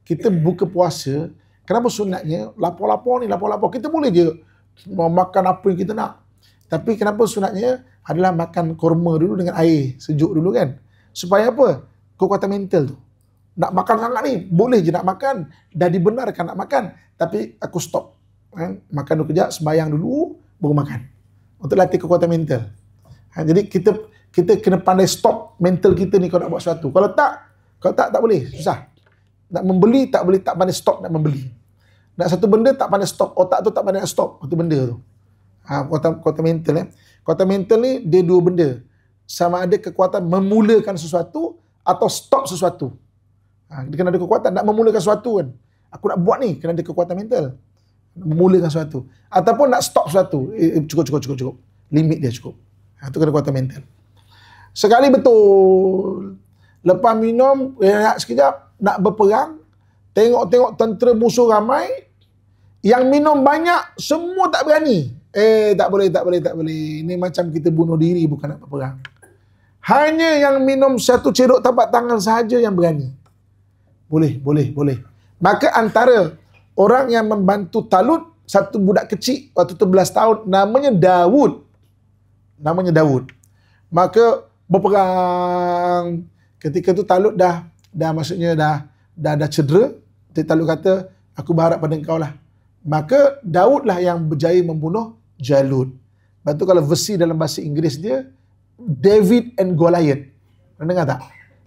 kita buka puasa, kenapa sunatnya lapor-lapor. Kita boleh je makan apa yang kita nak. Tapi kenapa sunatnya adalah makan kurma dulu dengan air sejuk dulu kan? Supaya apa? Kekuatan mental tu. Nak makan sangat ni, boleh je nak makan. Dah dibenarkan nak makan. Tapi aku stop. Makan dulu kejap, sembayang dulu, baru makan. Untuk latih kekuatan mental. Jadi kita kena pandai stop mental kita ni kalau nak buat sesuatu. Kalau tak boleh, susah. Nak membeli tak boleh, tak pandai stop nak membeli. Nak satu benda tak pandai stop, otak tu tak pandai stop satu benda tu. Kekuatan mental Kekuatan mental ni dia dua benda. Sama ada kekuatan memulakan sesuatu atau stop sesuatu. Dia kena ada kekuatan nak memulakan sesuatu kan. Aku nak buat ni, kena ada kekuatan mental. Memulakan sesuatu. Ataupun nak stop sesuatu. Cukup. Limit dia cukup. Itu kena kekuatan mental. Sekali betul. Lepas minum, sekejap, nak berperang. Tengok tentera musuh ramai. Yang minum banyak, semua tak berani. Tak boleh. Ini macam kita bunuh diri, bukan nak berperang. Hanya yang minum satu cedok tapak tangan sahaja yang berani. Boleh. Maka antara orang yang membantu Talut, satu budak kecil, waktu tu 11 tahun, namanya Daud. Maka berperang. Ketika tu Talut dah cedera. Jadi Talut kata, aku berharap pada engkau lah. Maka Daud lah yang berjaya membunuh Jalut. Lepas tu kalau versi dalam bahasa Inggeris dia, David and Goliath. Pernah dengar tak?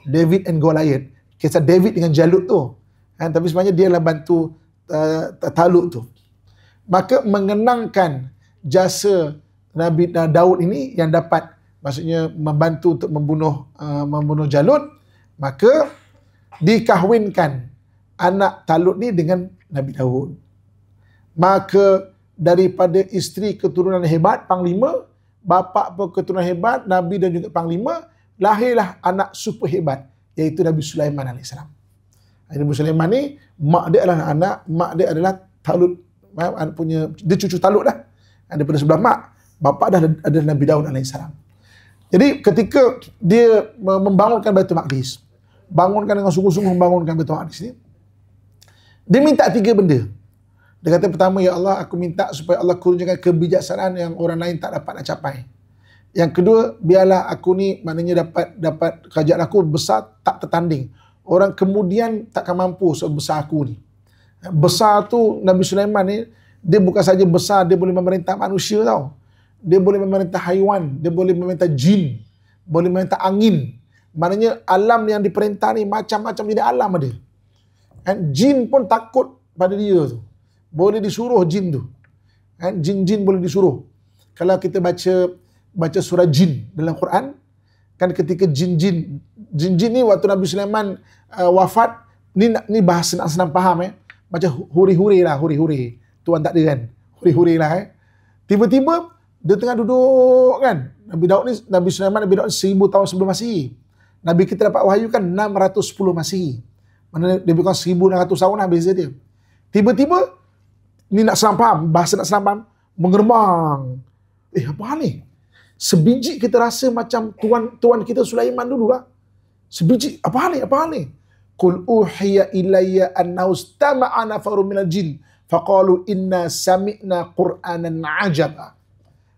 David and Goliath. Kisah David dengan Jalut tu. Tapi sebenarnya dia lah bantu Talut tu. Maka mengenangkan jasa Nabi Daud ini yang dapat, maksudnya membantu untuk membunuh Jalut, maka dikahwinkan anak Talut ni dengan Nabi Daud. Maka daripada isteri keturunan hebat, panglima, bapa pun keturunan hebat, Nabi dan juga panglima, lahirlah anak super hebat, iaitu Nabi Sulaiman AS. Nabi Sulaiman ni, mak dia adalah Talut, dia cucu Talut lah. Daripada sebelah mak, bapa dah ada Nabi Daud AS. Jadi ketika dia membangunkan Baitul Maqdis, bangunkan dengan sungguh-sungguh membangunkan Baitul Maqdis ni, dia minta 3 benda. Dia kata pertama, ya Allah, aku minta supaya Allah kurniakan kebijaksanaan yang orang lain tak dapat nak capai. Yang kedua, biarlah aku ni maknanya dapat kerajaan aku besar tak tertanding. Orang kemudian takkan mampu sebesar aku ni. Besar tu Nabi Sulaiman ni, dia bukan saja besar, dia boleh memerintah manusia tau. Dia boleh memerintah haiwan, dia boleh memerintah jin, boleh memerintah angin. Maknanya alam yang diperintah ni macam-macam jenis alam ada. Kan? Jin pun takut pada dia tu. Boleh disuruh jin tu. Kan? Jin-jin boleh disuruh. Kalau kita baca surah jin dalam Quran, kan ketika jin-jin ni waktu Nabi Sulaiman wafat, ni bahasa nak senang faham macam huri-huri lah, huri-huri. Tuan tak ada kan? Huri-huri lah Tiba-tiba dia tengah duduk kan. Nabi Sulaiman 1000 tahun sebelum Masihi. Nabi kita dapat wahyu kan 610 Masihi. Mana lebih kurang 1600 tahun lah beza dia. Tiba-tiba ni nak senang faham, bahasa nak senang faham, mengerbang. Apa hal ni? Sebiji kita rasa macam tuan kita Sulaiman dulu lah. Sebiji, apa hal ni? Qul uhiya ilayya annahu istama'a nafarun minal jin faqalu inna sami'na qur'anan ajaba.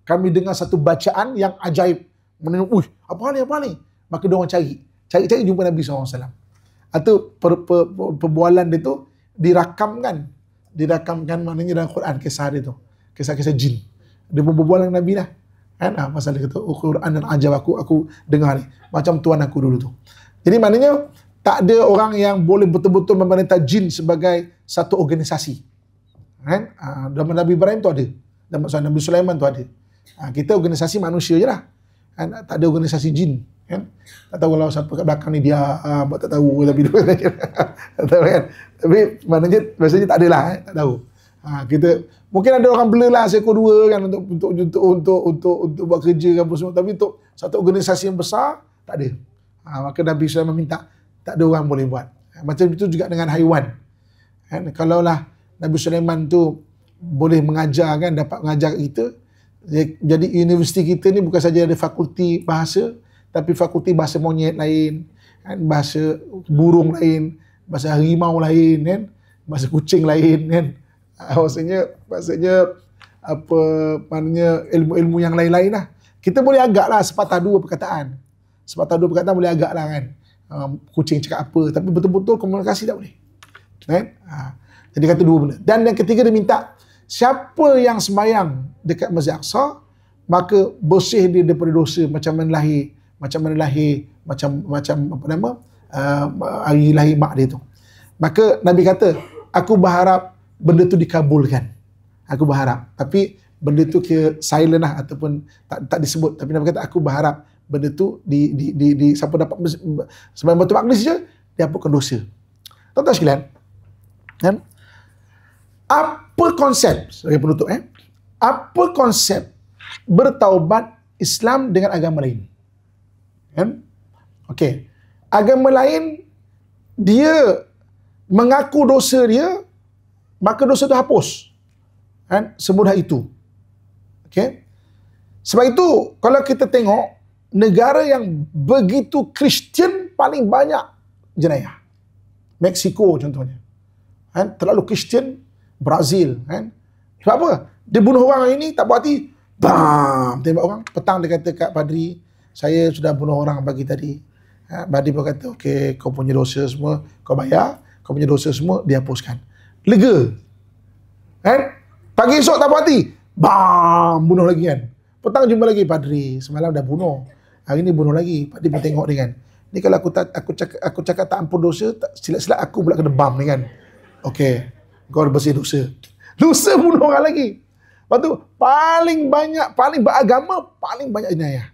Kami dengar satu bacaan yang ajaib. Menengok, apa ni? Maka dia orang cari jumpa Nabi SAW. Atau perbualan dia tu dirakamkan maknanya dalam Quran, kisah dia tu. Kisah-kisah jin. Dia berbual dengan Nabi lah. Kan? Pasal dia kata, Quran dan ajab aku dengar ni. Macam tuan aku dulu tu. Jadi maknanya, tak ada orang yang boleh betul-betul memerintah jin sebagai satu organisasi. Kan? Dalam Nabi Ibrahim tu ada. Dalam Nabi Sulaiman tu ada. Kita organisasi manusia je lah. Kan? Tak ada organisasi jin. Kan? Tak tahu kalau siapa kat belakang ni dia tak tahu tapi tak tahu kan. Tapi maknanya biasanya tak adalah tak tahu. Kita mungkin ada orang belalah seekor dua kan untuk buat kerja ke apa semua, tapi untuk satu organisasi yang besar tak ada. Maka Nabi Sulaiman minta tak ada orang boleh buat. Macam itu juga dengan haiwan. Kan? Kalaulah Nabi Sulaiman tu boleh mengajar kan, dapat mengajar kita. Jadi universiti kita ni bukan saja ada fakulti bahasa, tapi fakulti bahasa monyet lain, kan? Bahasa burung lain, bahasa harimau lain, kan? Bahasa kucing lain, kan? Maksudnya apa maknanya ilmu-ilmu yang lain-lain lah. Kita boleh agak lah sepatah dua perkataan boleh agak lah kan. Kucing cakap apa, tapi betul-betul komunikasi tak boleh. Kan? Jadi kata dua benda. Dan yang ketiga dia minta siapa yang sembahyang dekat Masjid Aqsa, maka bersih dia daripada dosa macam mana lahir hari lahir mak dia tu. Maka Nabi kata, aku berharap benda tu dikabulkan. Aku berharap. Tapi benda tu kira silent lah ataupun tak disebut. Tapi Nabi kata, aku berharap benda tu di siapa dapat sembahyang Baitul Maqdis je, dia hapuskan dosa. Tuan-tuan sekalian, kan? Apa konsep sebagai penutup apa konsep bertaubat Islam dengan agama lain? Kan? Okey. Agama lain dia mengaku dosa dia, maka dosa itu hapus. Kan? Semudah itu. Okey. Sebab itu kalau kita tengok negara yang begitu Kristian paling banyak jenayah. Mexico contohnya. Kan? Terlalu Kristian. Brazil, kan? Sebab apa? Dia bunuh orang hari ni, tak puas hati, bam, tembak orang. Petang dia kata kat padri, saya sudah bunuh orang pagi tadi. Padri pun kata, okey, kau punya dosa semua, kau bayar, kau punya dosa semua, dihapuskan. Lega. Kan? Pagi esok tak puas hati, bam, bunuh lagi kan. Petang jumpa lagi, padri, semalam dah bunuh. Hari ni bunuh lagi. Padri pun tengok dia kan. Ni kalau aku cakap tak ampun dosa, silap-silap aku pula kena bam ni kan. Okey. Kau bersih dosa. Dosa bunuh orang lagi. Lepas tu, paling beragama, paling banyak jenayah.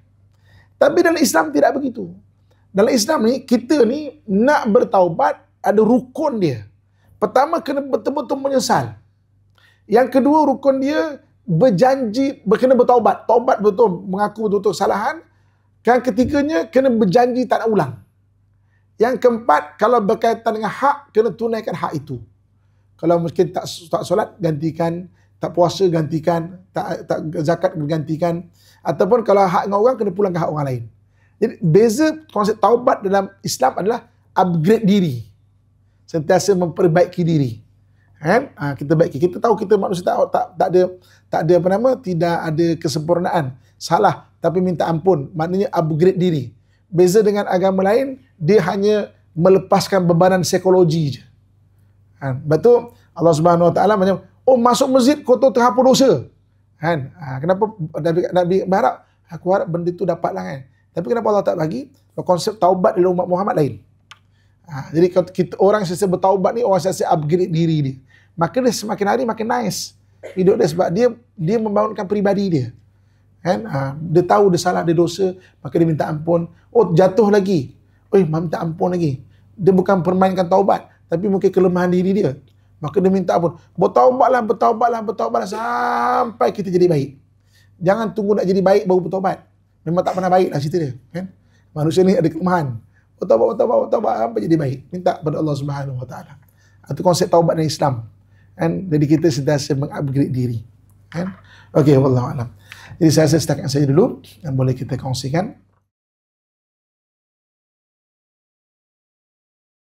Tapi dalam Islam tidak begitu. Dalam Islam ni, kita ni nak bertaubat, ada rukun dia. Pertama, kena betul-betul menyesal. Yang kedua, rukun dia berjanji, kena bertaubat. Taubat betul, mengaku betul-betul kesalahan. Yang ketiganya, kena berjanji tak nak ulang. Yang keempat, kalau berkaitan dengan hak, kena tunaikan hak itu. Kalau mungkin tak solat, gantikan. Tak puasa, gantikan. Tak zakat, gantikan. Ataupun kalau hak dengan orang, kena pulang ke hak orang lain. Jadi, beza konsep taubat dalam Islam adalah upgrade diri. Sentiasa memperbaiki diri. Kan? Kita baiki. Kita tahu kita manusia tak ada tidak ada kesempurnaan. Salah tapi minta ampun. Maknanya upgrade diri. Beza dengan agama lain, dia hanya melepaskan bebanan psikologi je. Betul? Allah Subhanahu Wa Taala macam, oh masuk masjid kotor terhapus dosa. Kan? Kenapa Nabi berharap? Aku harap benda tu dapatlah kan. Tapi kenapa Allah tak bagi? Konsep taubat dalam umat Muhammad lain. Jadi kalau kita, orang sesiapa bertaubat ni, orang sesiapa upgrade diri dia. Maka dia semakin hari makin nice hidup dia, sebab dia membangunkan peribadi dia. Kan? Dia tahu dia salah, dia dosa, maka dia minta ampun. Oh jatuh lagi, minta ampun lagi. Dia bukan permainkan taubat, tapi mungkin kelemahan diri dia. Maka dia minta ampun. Bertaubatlah sampai kita jadi baik. Jangan tunggu nak jadi baik baru bertaubat. Memang tak pernah baik lah cerita dia. Kan? Manusia ni ada kelemahan. Bertaubat sampai jadi baik. Minta pada Allah Subhanahu Wa Taala. Itu konsep taubat dalam Islam. Kan? Jadi kita sentiasa mengupgrade diri. Kan? Okey, wallahu a'lam. Jadi saya setakat saja dulu yang boleh kita kongsikan.